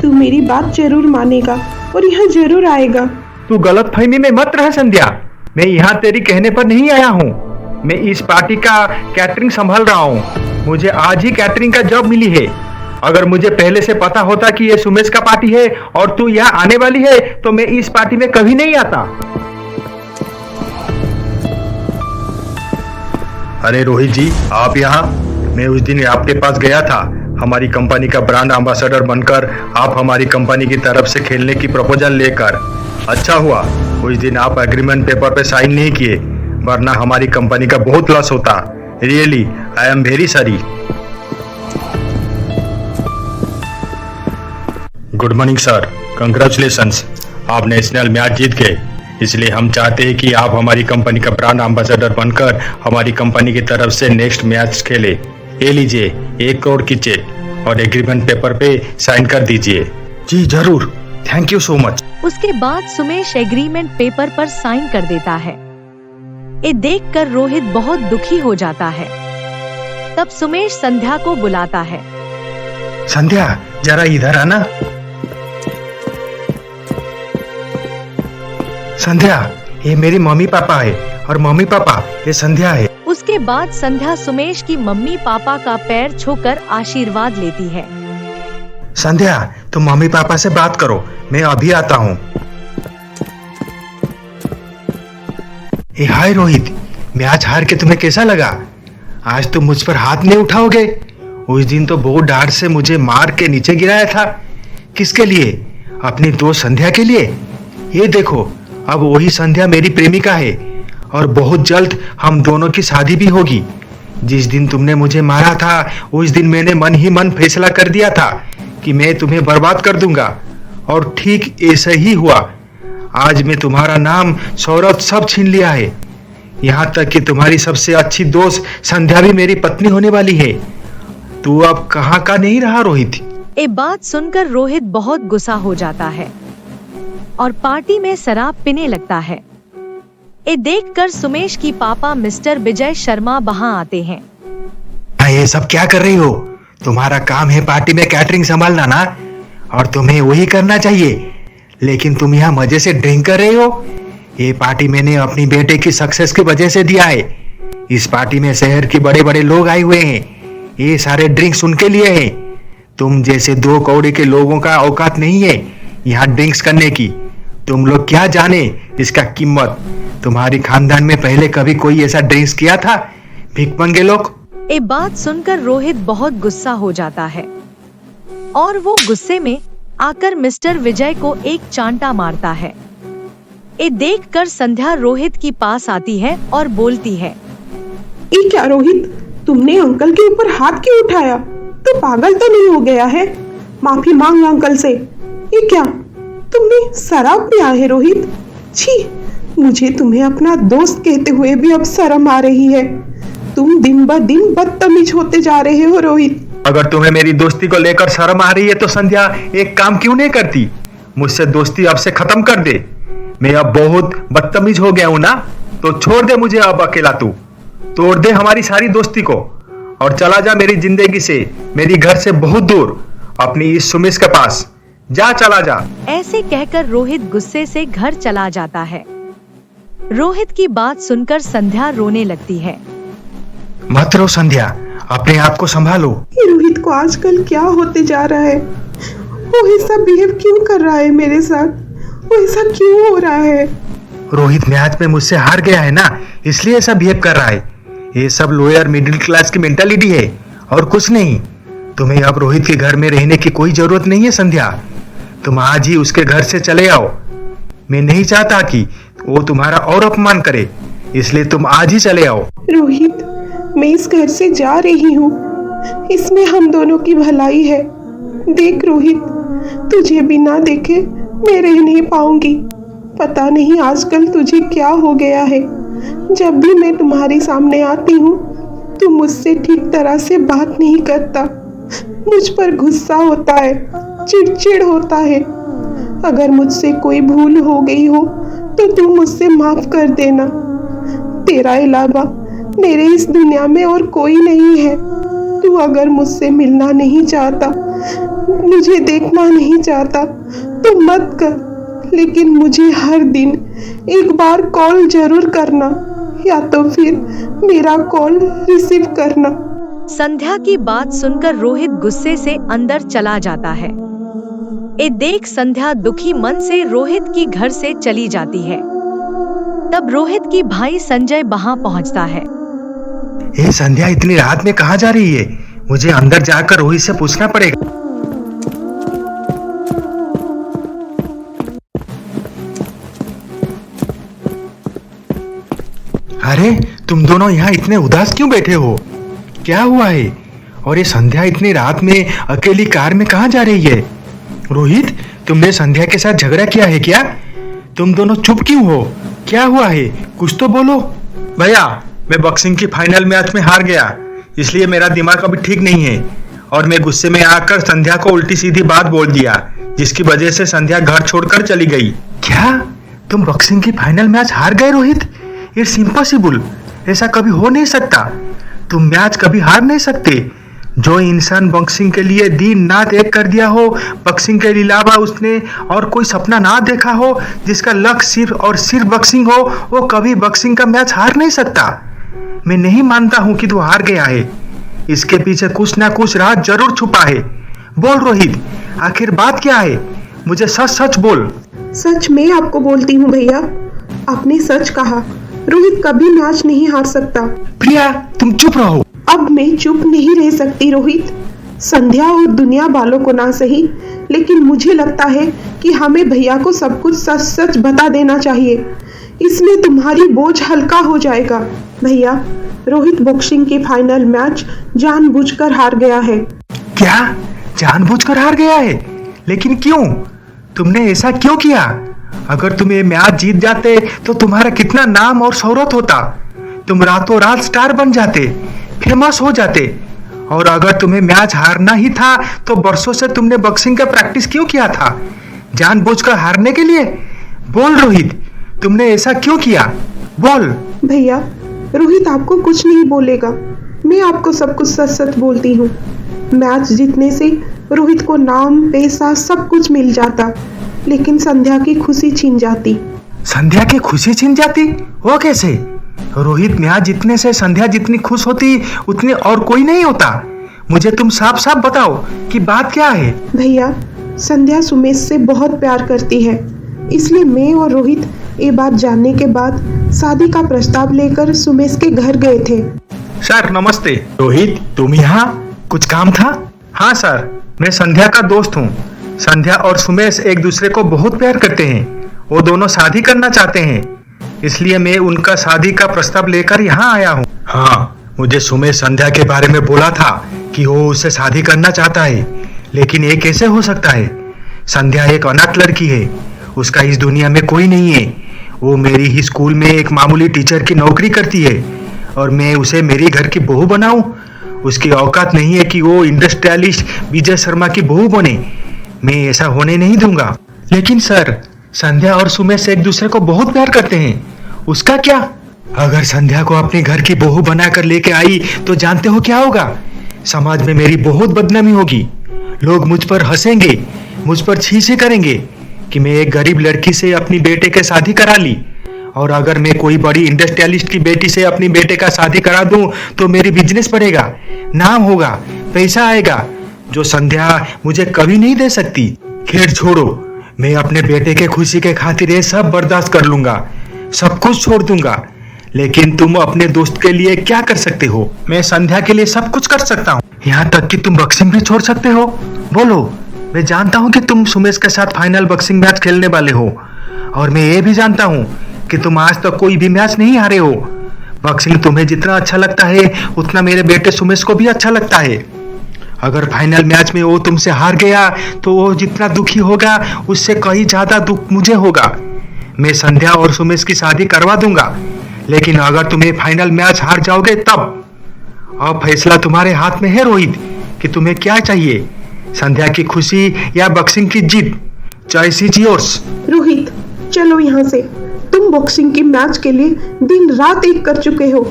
तू मेरी बात जरूर मानेगा और यहाँ जरूर आएगा। तू गलतफहमी में मत रह संध्या। मैं यहाँ तेरी कहने पर नहीं आया हूँ। मैं इस पार्टी का कैटरिंग संभाल रहा हूँ। मुझे आज ही कैटरिंग का जॉब मिली है। अगर मुझे पहले से पता होता कि ये सुमेश का पार्टी है और तू यहाँ आने वाली है तो मैं इस पार्टी में कभी नहीं आता। अरे रोहित जी, आप यहाँ? मैं उस दिन आपके पास गया था। हमारी कंपनी का ब्रांड एम्बेसडर बनकर आप हमारी कंपनी की तरफ से खेलने की प्रपोजल लेकर। अच्छा हुआ उस दिन आप एग्रीमेंट पेपर पे साइन नहीं किए, वरना हमारी कंपनी का बहुत लॉस होता। Really I am very sorry. Good morning sir, congratulations, आप नेशनल मैच जीत गए। इसलिए हम चाहते हैं कि आप हमारी कंपनी का ब्रांड एम्बेसडर बनकर हमारी कंपनी की तरफ से नेक्स्ट मैच खेले। ये लीजिए 1 करोड़ की चेक और एग्रीमेंट पेपर पे साइन कर दीजिए। जी जरूर, थैंक यू सो मच। उसके बाद सुमेश एग्रीमेंट पेपर पर साइन कर देता है। ये देखकर रोहित बहुत दुखी हो जाता है। तब सुमेश संध्या को बुलाता है। संध्या जरा इधर आना। संध्या, ये मेरी मम्मी पापा है और मम्मी पापा ये संध्या है। उसके बाद संध्या सुमेश की मम्मी पापा का पैर छूकर आशीर्वाद लेती है। संध्या, तुम मम्मी पापा से बात करो, मैं अभी आता हूँ। हाय रोहित, मैच हार के तुम्हें कैसा लगा? आज तुम मुझ पर हाथ नहीं उठाओगे? उस दिन तो बहुत डांट से मुझे मार के नीचे गिराया था। किसके लिए? अपनी दोस्त संध्या के लिए। ये देखो, अब वही संध्या मेरी प्रेमिका है और बहुत जल्द हम दोनों की शादी भी होगी। जिस दिन तुमने मुझे मारा था उस दिन मैंने मन ही मन फैसला कर दिया था कि मैं तुम्हें बर्बाद कर दूंगा, और ठीक ऐसा ही हुआ। आज मैं तुम्हारा नाम, शौहरत सब छीन लिया है। यहाँ तक कि तुम्हारी सबसे अच्छी दोस्त संध्या भी मेरी पत्नी होने वाली है। तू अब कहाँ का नहीं रहा रोहित। ये बात सुनकर रोहित बहुत गुस्सा हो जाता है और पार्टी में शराब पीने लगता है। ये देखकर सुमेश की पापा मिस्टर विजय शर्मा वहाँ आते हैं। ये सब क्या कर रही हो? तुम्हारा काम है पार्टी में कैटरिंग संभालना ना, और तुम्हें वही करना चाहिए, लेकिन तुम यहाँ मजे से ड्रिंक कर रहे हो। ये पार्टी मैंने अपनी बेटे की सक्सेस की वजह से दिया है। इस पार्टी में शहर के बड़े बड़े लोग आए हुए हैं। ये सारे ड्रिंक्स उनके लिए हैं। तुम जैसे 2 कौड़ी के लोगों का औकात नहीं है यहाँ ड्रिंक्स करने की। तुम लोग क्या जाने इसका कीमत। तुम्हारी खानदान में पहले कभी कोई ऐसा ड्रिंक्स किया था? भीख मंगे लोग। ये बात सुनकर रोहित बहुत गुस्सा हो जाता है और वो गुस्से में आकर मिस्टर विजय को एक चांटा मारता है। ये देखकर संध्या रोहित की पास आती है और बोलती है, ये क्या रोहित, तुमने अंकल के ऊपर हाथ क्यों उठाया? तो पागल तो नहीं हो गया है? माफी मांग अंकल से। ये क्या, तुमने शराब पिया है रोहित? छी, मुझे तुम्हें अपना दोस्त कहते हुए भी अब शर्म आ रही है। तुम दिन ब दिन बदतमीज होते जा रहे हो रोहित। अगर तुम्हें मेरी दोस्ती को लेकर शर्म आ रही है तो संध्या एक काम क्यों नहीं करती? मुझसे दोस्ती अब से खत्म कर दे। मैं अब बहुत बदतमीज हो गया हूं ना, तो छोड़ दे मुझे अब अकेला। तू तोड़ दे हमारी सारी दोस्ती को और चला जा मेरी जिंदगी से, मेरी घर से बहुत दूर, अपनी इस सुमेश के पास जा, चला जा। ऐसे कहकर रोहित गुस्से से घर चला जाता है। रोहित की बात सुनकर संध्या रोने लगती है। मत रो संध्या, अपने आप को संभालो। ये रोहित को आजकल क्या होते जा रहा है? वो ऐसा बिहेव क्यों कर रहा है मेरे साथ? वो ऐसा क्यों हो रहा है? रोहित मैच में मुझसे हार गया है ना, इसलिए ऐसा बिहेव कर रहा है। ये सब लोअर मिडिल क्लास की मेंटालिटी है और कुछ नहीं। तुम्हें अब रोहित के घर में रहने की कोई जरूरत नहीं है संध्या। तुम आज ही उसके घर से चले आओ। मैं नहीं चाहता कि वो तुम्हारा और अपमान करे, इसलिए तुम आज ही चले आओ। रोहित, मैं इस घर से जा रही हूँ, इसमें हम दोनों की भलाई है। देख रोहित, तुझे बिना देखे मैं रह नहीं पाऊंगी। पता नहीं आजकल तुझे क्या हो गया है। जब भी मैं तुम्हारे सामने आती हूँ तू मुझसे ठीक तरह से बात नहीं करता, मुझ पर गुस्सा होता है, चिड़चिड़ होता है। अगर मुझसे कोई भूल हो गई हो तो तू मुझसे माफ कर देना। तेरा अलावा मेरे इस दुनिया में और कोई नहीं है। तू अगर मुझसे मिलना नहीं चाहता, मुझे देखना नहीं चाहता तो मत कर, लेकिन मुझे हर दिन एक बार कॉल जरूर करना, या तो फिर मेरा कॉल रिसीव करना। संध्या की बात सुनकर रोहित गुस्से से अंदर चला जाता है। ये देख संध्या दुखी मन से रोहित की घर से चली जाती है। तब रोहित की भाई संजय वहाँ पहुँचता है। ये संध्या इतनी रात में कहाँ जा रही है? मुझे अंदर जाकर रोहित से पूछना पड़ेगा। अरे तुम दोनों यहाँ इतने उदास क्यों बैठे हो? क्या हुआ है? और ये संध्या इतनी रात में अकेली कार में कहाँ जा रही है? रोहित, तुमने संध्या के साथ झगड़ा किया है क्या? तुम दोनों चुप क्यों हो? क्या हुआ है? कुछ तो बोलो। भैया, मैं बॉक्सिंग की फाइनल मैच में हार गया, इसलिए मेरा दिमाग अभी ठीक नहीं है और मैं गुस्से में आकर संध्या को उल्टी सीधी बात बोल दिया, जिसकी वजह से संध्या घर छोड़कर चली गई। क्या तुम बॉक्सिंग की फाइनल मैच हार गए रोहित? इट्स इम्पॉसिबल, ऐसा कभी हो नहीं सकता। तुम मैच कभी हार नहीं सकते। जो इंसान बॉक्सिंग के लिए दिन रात एक कर दिया हो, बॉक्सिंग के अलावा उसने और कोई सपना ना देखा हो, जिसका लक्ष्य सिर्फ और सिर्फ बॉक्सिंग हो, वो कभी बॉक्सिंग का मैच हार नहीं सकता। मैं नहीं मानता हूं कि तू हार गया है। इसके पीछे कुछ ना कुछ राज जरूर छुपा है। बोल रोहित, आखिर बात क्या है? मुझे सच सच बोल। सच मैं आपको बोलती हूँ भैया, आपने सच कहा। रोहित कभी मैच नहीं हार सकता। प्रिया, तुम चुप रहो। अब मैं चुप नहीं रह सकती रोहित। संध्या और दुनिया वालों को ना सही, लेकिन मुझे लगता है कि हमें भैया को सब कुछ सच सच बता देना चाहिए। इसमें तुम्हारी बोझ हल्का हो जाएगा। भैया, रोहित बॉक्सिंग की फाइनल मैच जानबूझकर हार गया है। क्या जानबूझकर हार गया है? लेकिन क्यों? तुमने ऐसा क्यों किया? अगर तुम ये मैच जीत जाते तो तुम्हारा कितना नाम और शोहरत होता। तुम रातों रात स्टार बन जाते, फेमस हो जाते। और अगर तुम्हें मैच हारना ही था तो बरसों से तुमने बॉक्सिंग का प्रैक्टिस क्यों किया था? जानबूझकर हारने के लिए? बोल रोहित, तुमने ऐसा क्यों किया? बोल। भैया, रोहित आपको कुछ नहीं बोलेगा। मैं आपको सब कुछ सच सच बोलती हूँ। मैच जीतने से रोहित को नाम, पैसा सब कुछ मिल जाता, लेकिन संध्या की खुशी छीन जाती। संध्या की खुशी छीन जाती? वो कैसे? रोहित मैच जीतने से संध्या जितनी खुश होती उतनी और कोई नहीं होता। मुझे तुम साफ साफ बताओ कि बात क्या है। भैया, संध्या सुमेश से बहुत प्यार करती है, इसलिए मैं और रोहित ये बात जानने के बाद शादी का प्रस्ताव लेकर सुमेश के घर गए थे। सर नमस्ते। रोहित, तुम यहाँ? कुछ काम था? हाँ सर, मैं संध्या का दोस्त हूँ। संध्या और सुमेश एक दूसरे को बहुत प्यार करते हैं। वो दोनों शादी करना चाहते हैं, इसलिए मैं उनका शादी का प्रस्ताव लेकर यहाँ आया हूँ। हाँ, मुझे सुमेश संध्या के बारे में बोला था कि वो उससे शादी करना चाहता है, लेकिन ये कैसे हो सकता है? संध्या एक अनाथ लड़की है, उसका इस दुनिया में कोई नहीं है। वो मेरी ही स्कूल में एक मामूली टीचर की नौकरी करती है और मैं उसे मेरी घर की बहू बनाऊं? उसकी औकात नहीं है कि वो इंडस्ट्रियलिस्ट विजय शर्मा की बहू बने। मैं ऐसा होने नहीं दूंगा। लेकिन सर, संध्या और सुमेश एक दूसरे को बहुत प्यार करते हैं, उसका क्या? अगर संध्या को अपने घर की बहू बनाकर लेके आई तो जानते हो क्या होगा? समाज में मेरी बहुत बदनामी होगी। लोग मुझ पर हंसेंगे, मुझ पर छींचे करेंगे कि मैं एक गरीब लड़की से अपनी बेटे के शादी करा ली। और अगर मैं कोई बड़ी इंडस्ट्रियलिस्ट की बेटी से अपनी बेटे का शादी करा दूं तो मेरी बिजनेस बढ़ेगा, नाम होगा, पैसा आएगा, जो संध्या मुझे कभी नहीं दे सकती। खैर छोड़ो, मैं अपने बेटे के खुशी के खातिर ये सब बर्दाश्त कर लूंगा, सब कुछ छोड़ दूंगा। लेकिन तुम अपने दोस्त के लिए क्या कर सकते हो? मैं संध्या के लिए सब कुछ कर सकता हूँ, यहाँ तक कि तुम बॉक्सिंग भी छोड़ सकते हो। बोलो। मैं जानता हूँ कि तुम सुमेश के साथ फाइनल बॉक्सिंग मैच खेलने वाले हो, और मैं ये भी जानता हूँ कि तुम आज तक कोई भी मैच नहीं हारे हो। बॉक्सिंग तुम्हें जितना अच्छा लगता है उतना मेरे बेटे सुमेश को भी अच्छा लगता है। अगर फाइनल मैच में वो तुमसे हार गया तो वो जितना दुखी होगा उससे कहीं ज्यादा दुख मुझे होगा। मैं संध्या और सुमेश की शादी करवा दूंगा, लेकिन अगर तुम ये फाइनल मैच हार जाओगे तब। अब फैसला तुम्हारे हाथ में है रोहित कि तुम्हें क्या चाहिए, संध्या की खुशी या बॉक्सिंग की जीत। Choice is yours. रोहित, चलो यहाँ से। तुम बॉक्सिंग की मैच के लिए दिन रात एक कर चुके हो।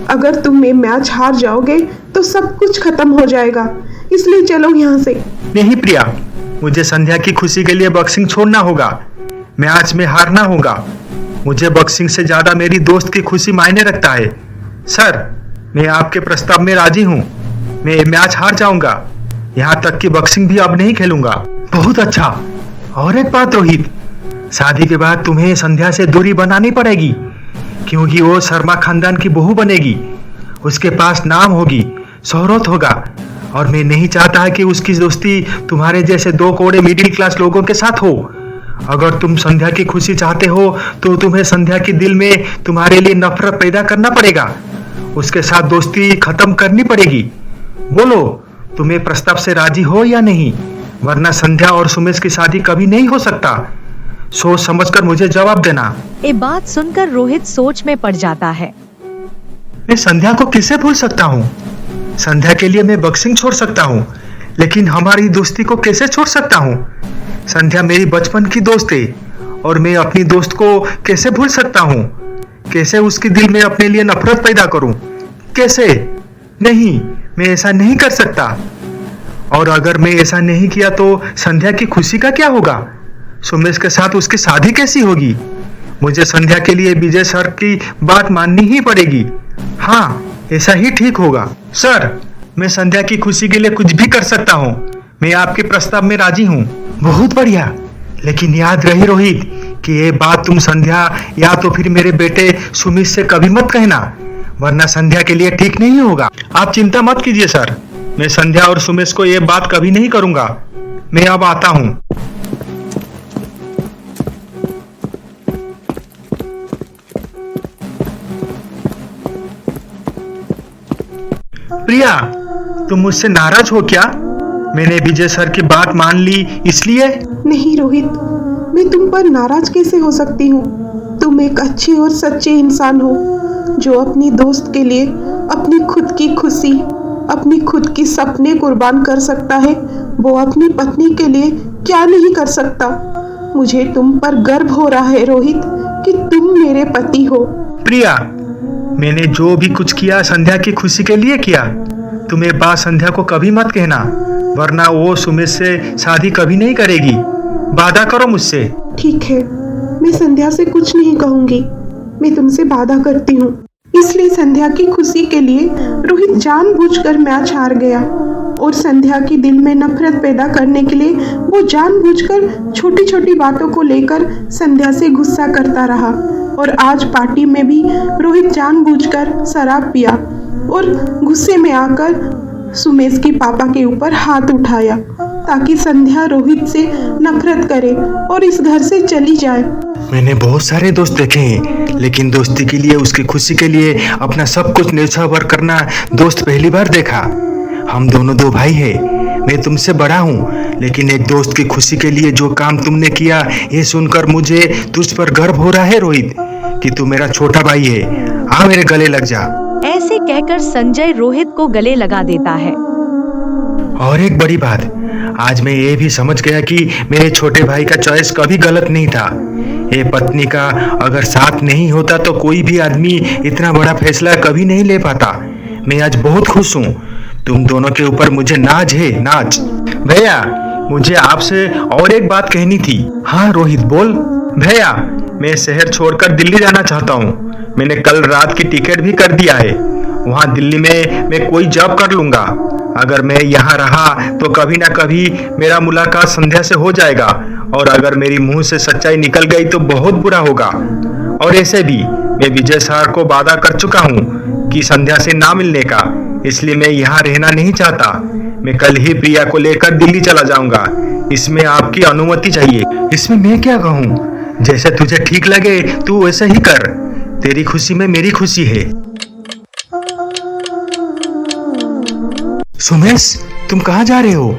अगर तुम ये मैच हार जाओगे तो सब कुछ खत्म हो जाएगा, इसलिए चलो यहाँ से। नहीं प्रिया, मुझे संध्या की खुशी के लिए बॉक्सिंग छोड़ना होगा, मैच में हारना होगा। मुझे बॉक्सिंग से ज्यादा मेरी दोस्त की खुशी मायने रखता है। सर, मैं आपके प्रस्ताव में राजी हूँ। मैं मैच हार जाऊंगा, यहाँ तक कि बॉक्सिंग भी अब नहीं खेलूंगा। बहुत अच्छा। और एक बात रोहित, शादी के बाद तुम्हें संध्या से दूरी बनानी पड़ेगी, क्योंकि वो शर्मा खानदान की बहू बनेगी। उसके पास नाम होगी, शोहरत होगा, और मैं नहीं चाहता कि उसकी दोस्ती तुम्हारे जैसे दो कोड़े मिडिल क्लास लोगों के साथ हो। अगर तुम संध्या की खुशी चाहते हो तो तुम्हें संध्या के दिल में तुम्हारे लिए नफरत पैदा करना पड़ेगा, उसके साथ दोस्ती खत्म करनी पड़ेगी। बोलो, तुम्हें प्रस्ताव से राजी हो या नहीं, वरना संध्या और सुमेश की शादी कभी नहीं हो सकता। सोच समझकर मुझे जवाब देना। ये बात सुनकर रोहित सोच में पड़ जाता है। मैं संध्या को किसे भूल सकता हूँ? संध्या के लिए मैं बॉक्सिंग छोड़ सकता हूँ, लेकिन हमारी दोस्ती को कैसे छोड़ सकता हूँ? संध्या मेरी बचपन की दोस्त है और मैं अपनी दोस्त को कैसे भूल सकता हूँ? कैसे उसके दिल में अपने लिए नफरत पैदा करूं? कैसे? नहीं, मैं ऐसा नहीं कर सकता। और अगर मैं ऐसा नहीं किया तो संध्या की खुशी का क्या होगा? सुमेश के साथ उसकी शादी कैसी होगी? मुझे संध्या के लिए विजय सर की बात माननी ही पड़ेगी। हाँ, ऐसा ही ठीक होगा। सर, मैं संध्या की खुशी के लिए कुछ भी कर सकता हूँ। मैं आपके प्रस्ताव में राजी हूँ। बहुत बढ़िया, लेकिन याद रही रोहित कि ये बात तुम संध्या या तो फिर मेरे बेटे सुमित से कभी मत कहना, वरना संध्या के लिए ठीक नहीं होगा। आप चिंता मत कीजिए सर, मैं संध्या और सुमेश को ये बात कभी नहीं करूंगा। मैं अब आता हूँ। प्रिया, तुम मुझसे नाराज हो क्या? मैंने विजय सर की बात मान ली इसलिए? नहीं रोहित, मैं तुम पर नाराज कैसे हो सकती हूँ? तुम एक अच्छे और सच्चे इंसान हो जो अपनी दोस्त के लिए अपनी खुद की खुशी, अपनी खुद की सपने कुर्बान कर सकता है। वो अपनी पत्नी के लिए क्या नहीं कर सकता। मुझे तुम पर गर्व हो रहा है रोहित कि तुम मेरे पति हो। प्रिया, मैंने जो भी कुछ किया संध्या की खुशी के लिए किया। तुम्हें बात संध्या को कभी मत कहना, वरना वो सुमेश से शादी कभी नहीं करेगी। वादा करो मुझसे। ठीक है, मैं संध्या से कुछ नहीं कहूंगी। मैं तुमसे वादा करती हूँ। इसलिए संध्या की खुशी के लिए रोहित जानबूझकर मैच हार गया और संध्या की दिल में नफरत पैदा करने के लिए वो जानबूझकर छोटी छोटी बातों को लेकर संध्या से गुस्सा करता रहा। और आज पार्टी में भी रोहित जानबूझकर शराब पिया और गुस्से में आकर सुमेश की पापा के ऊपर हाथ उठाया ताकि संध्या रोहित से नफरत करे और इस घर से चली जाए। मैंने बहुत सारे दोस्त देखे हैं, लेकिन दोस्ती के लिए, उसकी खुशी के लिए अपना सब कुछ न्यौछावर करना दोस्त पहली बार देखा। हम दोनों दो भाई हैं। मैं तुमसे बड़ा हूँ, लेकिन एक दोस्त की खुशी के लिए जो काम तुमने किया, ये सुनकर मुझे तुझ पर गर्व हो रहा है रोहित कि तू मेरा छोटा भाई है। आ मेरे गले लग जा। ऐसे कहकर संजय रोहित को गले लगा देता है। और एक बड़ी बात, आज मैं ये भी समझ गया कि मेरे छोटे भाई का चॉइस कभी गलत नहीं था। ये पत्नी का अगर साथ नहीं होता तो कोई भी आदमी इतना बड़ा फैसला कभी नहीं ले पाता। मैं आज बहुत खुश हूँ। तुम दोनों के ऊपर मुझे नाज है, नाज। भैया, मुझे आपसे और एक बात कहनी थी। हाँ रोहित, बोल। भैया, मैं शहर छोड़कर दिल्ली जाना चाहता हूँ। मैंने कल रात की टिकट भी कर दिया है। वहाँ दिल्ली में मैं कोई जॉब कर लूंगा। अगर मैं यहाँ रहा तो कभी ना कभी मेरा मुलाकात संध्या से हो जाएगा, और अगर मेरी मुंह से सच्चाई निकल गई तो बहुत बुरा होगा। और ऐसे भी मैं विजय सर को वादा कर चुका हूँ कि संध्या से ना मिलने का, इसलिए मैं यहाँ रहना नहीं चाहता। मैं कल ही प्रिया को लेकर दिल्ली चला जाऊंगा। इसमें आपकी अनुमति चाहिए। इसमें मैं क्या कहूँ? जैसे तुझे ठीक लगे तू वैसे ही कर। तेरी खुशी में मेरी खुशी है। सुमेश, तुम कहाँ जा रहे हो?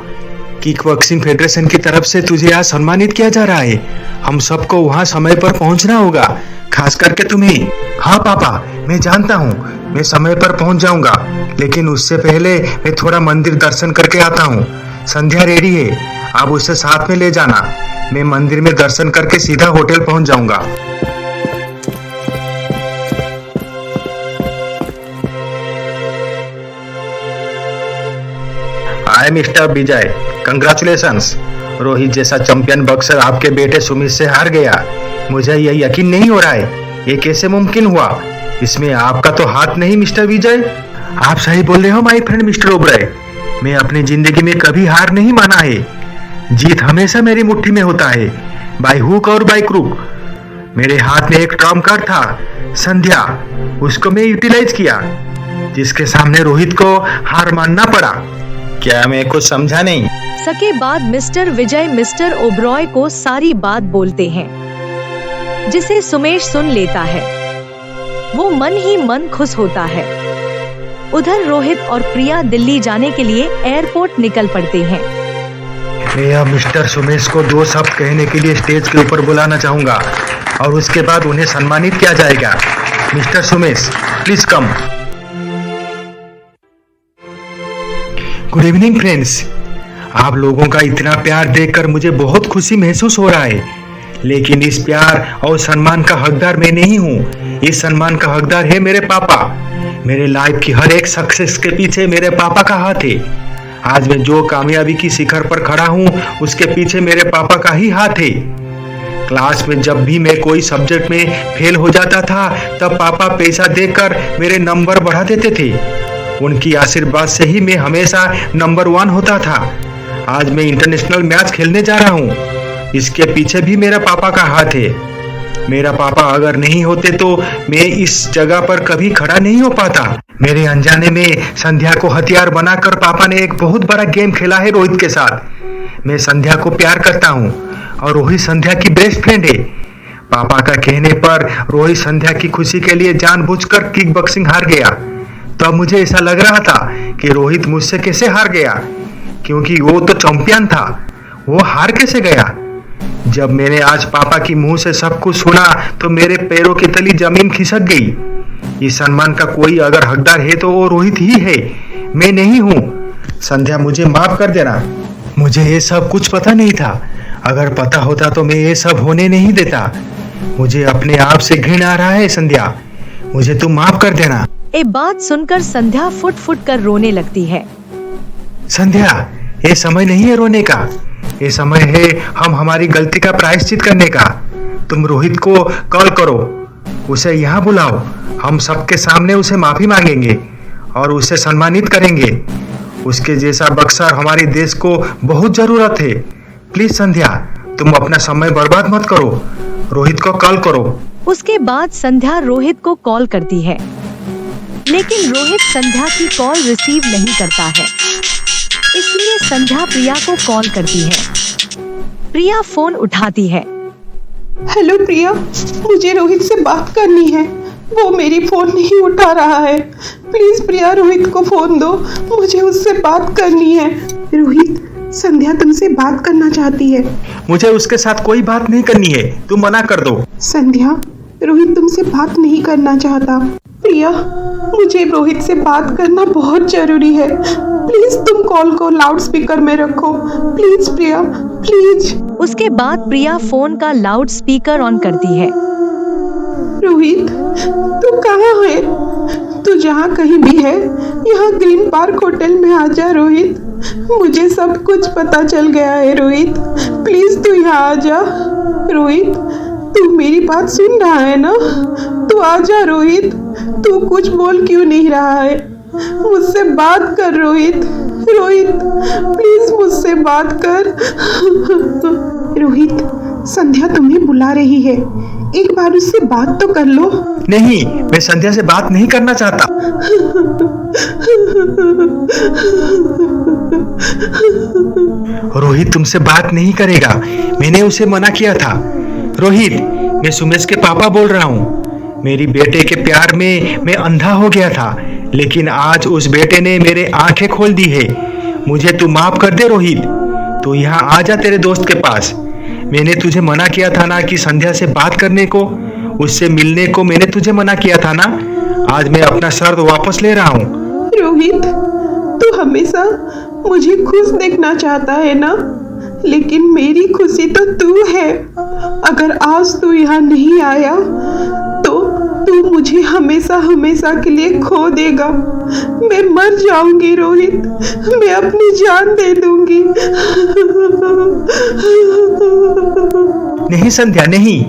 किक बॉक्सिंग फेडरेशन की तरफ से तुझे आज सम्मानित किया जा रहा है। हम सबको वहाँ समय पर पहुँचना होगा, खास करके तुम्हें। हाँ पापा, मैं जानता हूँ, मैं समय पर पहुँच जाऊंगा, लेकिन उससे पहले मैं थोड़ा मंदिर दर्शन करके आता हूँ। संध्या रेडी है, आप उसे साथ में ले जाना। मैं मंदिर में दर्शन करके सीधा होटल पहुँच जाऊंगा। हाय मिस्टर विजय, कंग्रेचुलेशंस। रोहित जैसा चैंपियन बॉक्सर आपके बेटे सुमित से हार गया। मुझे यह यकीन नहीं हो रहा है। ये कैसे मुमकिन हुआ? इसमें आपका तो हाथ नहीं मिस्टर विजय। आप सही बोल रहे हो माय फ्रेंड मिस्टर ओबराय। मैं अपनी जिंदगी में कभी हार नहीं माना है। जीत हमेशा मेरी मुट्ठी में होता है, बाय हुक और बाय क्रूक। मेरे हाथ में एक ट्रम्प कार्ड था, संध्या। उसको मैं यूटिलाइज किया, जिसके सामने रोहित को हार मानना पड़ा। क्या मैं कुछ समझा नहीं? सके बाद मिस्टर विजय मिस्टर ओबरॉय को सारी बात बोलते हैं, जिसे सुमेश सुन लेता है। वो मन ही मन खुश होता है। उधर रोहित और प्रिया दिल्ली जाने के लिए एयरपोर्ट निकल पड़ते हैं। मैं अब मिस्टर सुमेश को दो शब्द कहने के लिए स्टेज के ऊपर बुलाना चाहूंगा, और उसके बाद उन्हें सम्मानित किया जाएगा। Mister Sumesh, please come. Good evening friends. आप लोगों का इतना प्यार देखकर मुझे बहुत खुशी महसूस हो रहा है, लेकिन इस प्यार और सम्मान का हकदार मैं नहीं हूँ। इस सम्मान का हकदार है मेरे पापा। मेरे लाइफ की हर एक सक्सेस के पीछे मेरे पापा का हाथ है। आज मैं जो कामयाबी की शिखर पर खड़ा हूँ उसके पीछे मेरे पापा का ही हाथ है। क्लास में जब भी मैं कोई सब्जेक्ट में फेल हो जाता था तब पापा पैसा देकर मेरे नंबर बढ़ा देते थे। उनकी आशीर्वाद से ही मैं हमेशा नंबर 1 होता था। आज मैं इंटरनेशनल मैच खेलने जा रहा हूँ, इसके पीछे भी मेरा पापा का हाथ है। मेरा पापा अगर नहीं होते तो मैं इस जगह पर कभी खड़ा नहीं हो पाता। मेरे अनजाने में संध्या को हथियार बनाकर पापा ने एक बहुत बड़ा गेम खेला है रोहित के साथ। मैं संध्या को प्यार करता हूँ और रोहित संध्या की बेस्ट फ्रेंड है। पापा का कहने पर रोहित संध्या की खुशी के लिए जानबूझकर किक बॉक्सिंग हार गया। तब मुझे ऐसा लग रहा था कि रोहित मुझसे कैसे हार गया, क्योंकि वो तो चैंपियन था, वो हार कैसे गया। जब मैंने आज पापा की मुंह से सब कुछ सुना तो मेरे पैरों की तली जमीन खिसक गई। इस सम्मान का कोई अगर हकदार है तो वो रोहित ही है, मैं नहीं हूँ। संध्या मुझे माफ कर देना, मुझे ये सब कुछ पता नहीं था। अगर पता होता तो मैं ये सब होने नहीं देता। मुझे अपने आप से घृणा आ रहा है संध्या, मुझे तुम माफ कर देना। ये बात सुनकर संध्या फुट फुट कर रोने लगती है। संध्या, ये समय नहीं है रोने का, ये समय है हम हमारी गलती का प्रायश्चित करने का। तुम रोहित को कॉल करो, उसे यहाँ बुलाओ, हम सबके सामने उसे माफी मांगेंगे और उसे सम्मानित करेंगे। उसके जैसा बक्सर हमारे देश को बहुत जरूरत है। प्लीज संध्या, तुम अपना समय बर्बाद मत करो, रोहित को कॉल करो। उसके बाद संध्या रोहित को कॉल करती है, लेकिन रोहित संध्या की कॉल रिसीव नहीं करता है। इसलिए संध्या प्रिया को कॉल करती है। प्रिया फोन उठाती है। हेलो प्रिया, मुझे रोहित से बात करनी है, वो मेरी फोन नहीं उठा रहा है। प्लीज प्रिया, रोहित को फोन दो, मुझे उससे बात करनी है। रोहित, संध्या तुमसे बात करना चाहती है। मुझे उसके साथ कोई बात नहीं करनी है, तुम मना कर दो। संध्या, रोहित तुमसे बात नहीं करना चाहता। प्रिया, मुझे रोहित से बात करना बहुत जरूरी है। प्लीज तुम कॉल को लाउड स्पीकर में रखो, प्लीज प्रिया, प्लीज। उसके बाद प्रिया फोन का लाउड स्पीकर ऑन करती है। रोहित, तू कहाँ है? तू जहाँ कहीं भी है, यहाँ ग्रीन पार्क होटल में आ जा रोहित। मुझे सब कुछ पता चल गया है रोहित, प्लीज तू यहाँ आ जा। रोहित, तू मेरी बात सुन रहा है ना? तू आ जा रोहित, तू कुछ बोल क्यों नहीं रहा है? मुझसे बात कर रोहित, रोहित प्लीज मुझसे बात कर। रोहित, संध्या तुम्हें बुला रही है, एक बार उससे बात तो कर लो। नहीं, मैं संध्या से बात नहीं करना चाहता। रोहित तुमसे बात नहीं करेगा, मैंने उसे मना किया था। रोहित, मैं सुमेश के पापा बोल रहा हूँ। मेरी बेटे के प्यार में मैं अंधा हो गया था, लेकिन आज उस बेटे ने मेरे आंखें खोल दी है। मुझे तू माफ कर दे रोहित, तू यहाँ आ जा तेरे दोस्त के पास। मैंने तुझे मना किया था ना कि संध्या से बात करने को, उससे मिलने को मैंने तुझे मना किया था ना। आज मैं अपना शर्त वापस ले रहा हूँ। रोहित, तू हमेशा मुझे खुश देखना चाहता है ना, लेकिन मेरी खुशी तो तू है। अगर आज तू यहाँ नहीं आया तो तू मुझे हमेशा हमेशा के लिए खो देगा। मैं मर जाऊंगी रोहित, मैं अपनी जान दे दूंगी। नहीं संध्या, नहीं,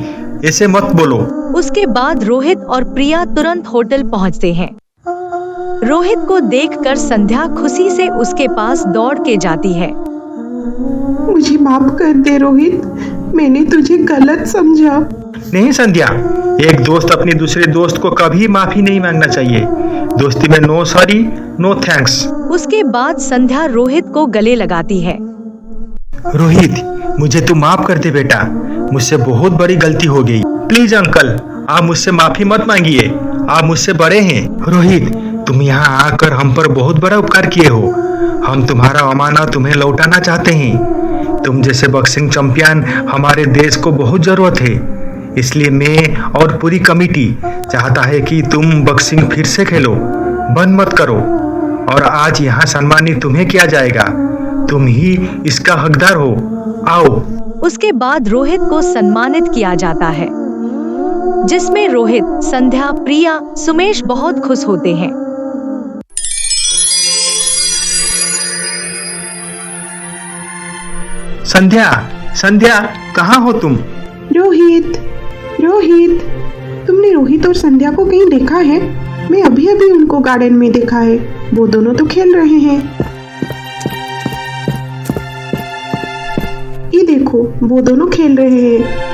ऐसे मत बोलो। उसके बाद रोहित और प्रिया तुरंत होटल पहुंचते हैं। रोहित को देखकर संध्या खुशी से उसके पास दौड़ के जाती है। मुझे माफ कर दे रोहित, मैंने तुझे गलत समझा। नहीं संध्या, एक दोस्त अपने दूसरे दोस्त को कभी माफी नहीं मांगना चाहिए। दोस्ती में नो सॉरी, नो थैंक्स। उसके बाद संध्या रोहित को गले लगाती है। रोहित, मुझे तू माफ कर दे बेटा, मुझसे बहुत बड़ी गलती हो गई। प्लीज अंकल, आप मुझसे माफी मत मांगिए, आप मुझसे बड़े हैं। रोहित, तुम यहाँ आकर हम पर बहुत बड़ा उपकार किए हो। हम तुम्हारा अमानत तुम्हें लौटाना चाहते हैं। तुम जैसे बॉक्सिंग चैंपियन हमारे देश को बहुत जरूरत है, इसलिए मैं और पूरी कमेटी चाहता है कि तुम बॉक्सिंग फिर से खेलो, बंद मत करो। और आज यहाँ सम्मानित तुम्हें किया जाएगा। तुम ही इसका हकदार हो। आओ। उसके बाद रोहित को सम्मानित किया जाता है, जिसमें रोहित, संध्या, प्रिया, सुमेश बहुत खुश होते हैं। संध्या, संध्या, कहाँ हो तुम? रोहित, रोहित, तुमने रोहित और संध्या को कहीं देखा है? मैं अभी अभी उनको गार्डन में देखा है। वो दोनों तो खेल रहे हैं। ये देखो, वो दोनों खेल रहे हैं।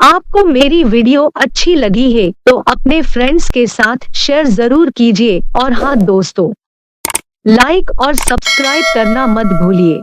आपको मेरी वीडियो अच्छी लगी है तो अपने फ्रेंड्स के साथ शेयर जरूर कीजिए और हाँ दोस्तों, लाइक और सब्सक्राइब करना मत भूलिए।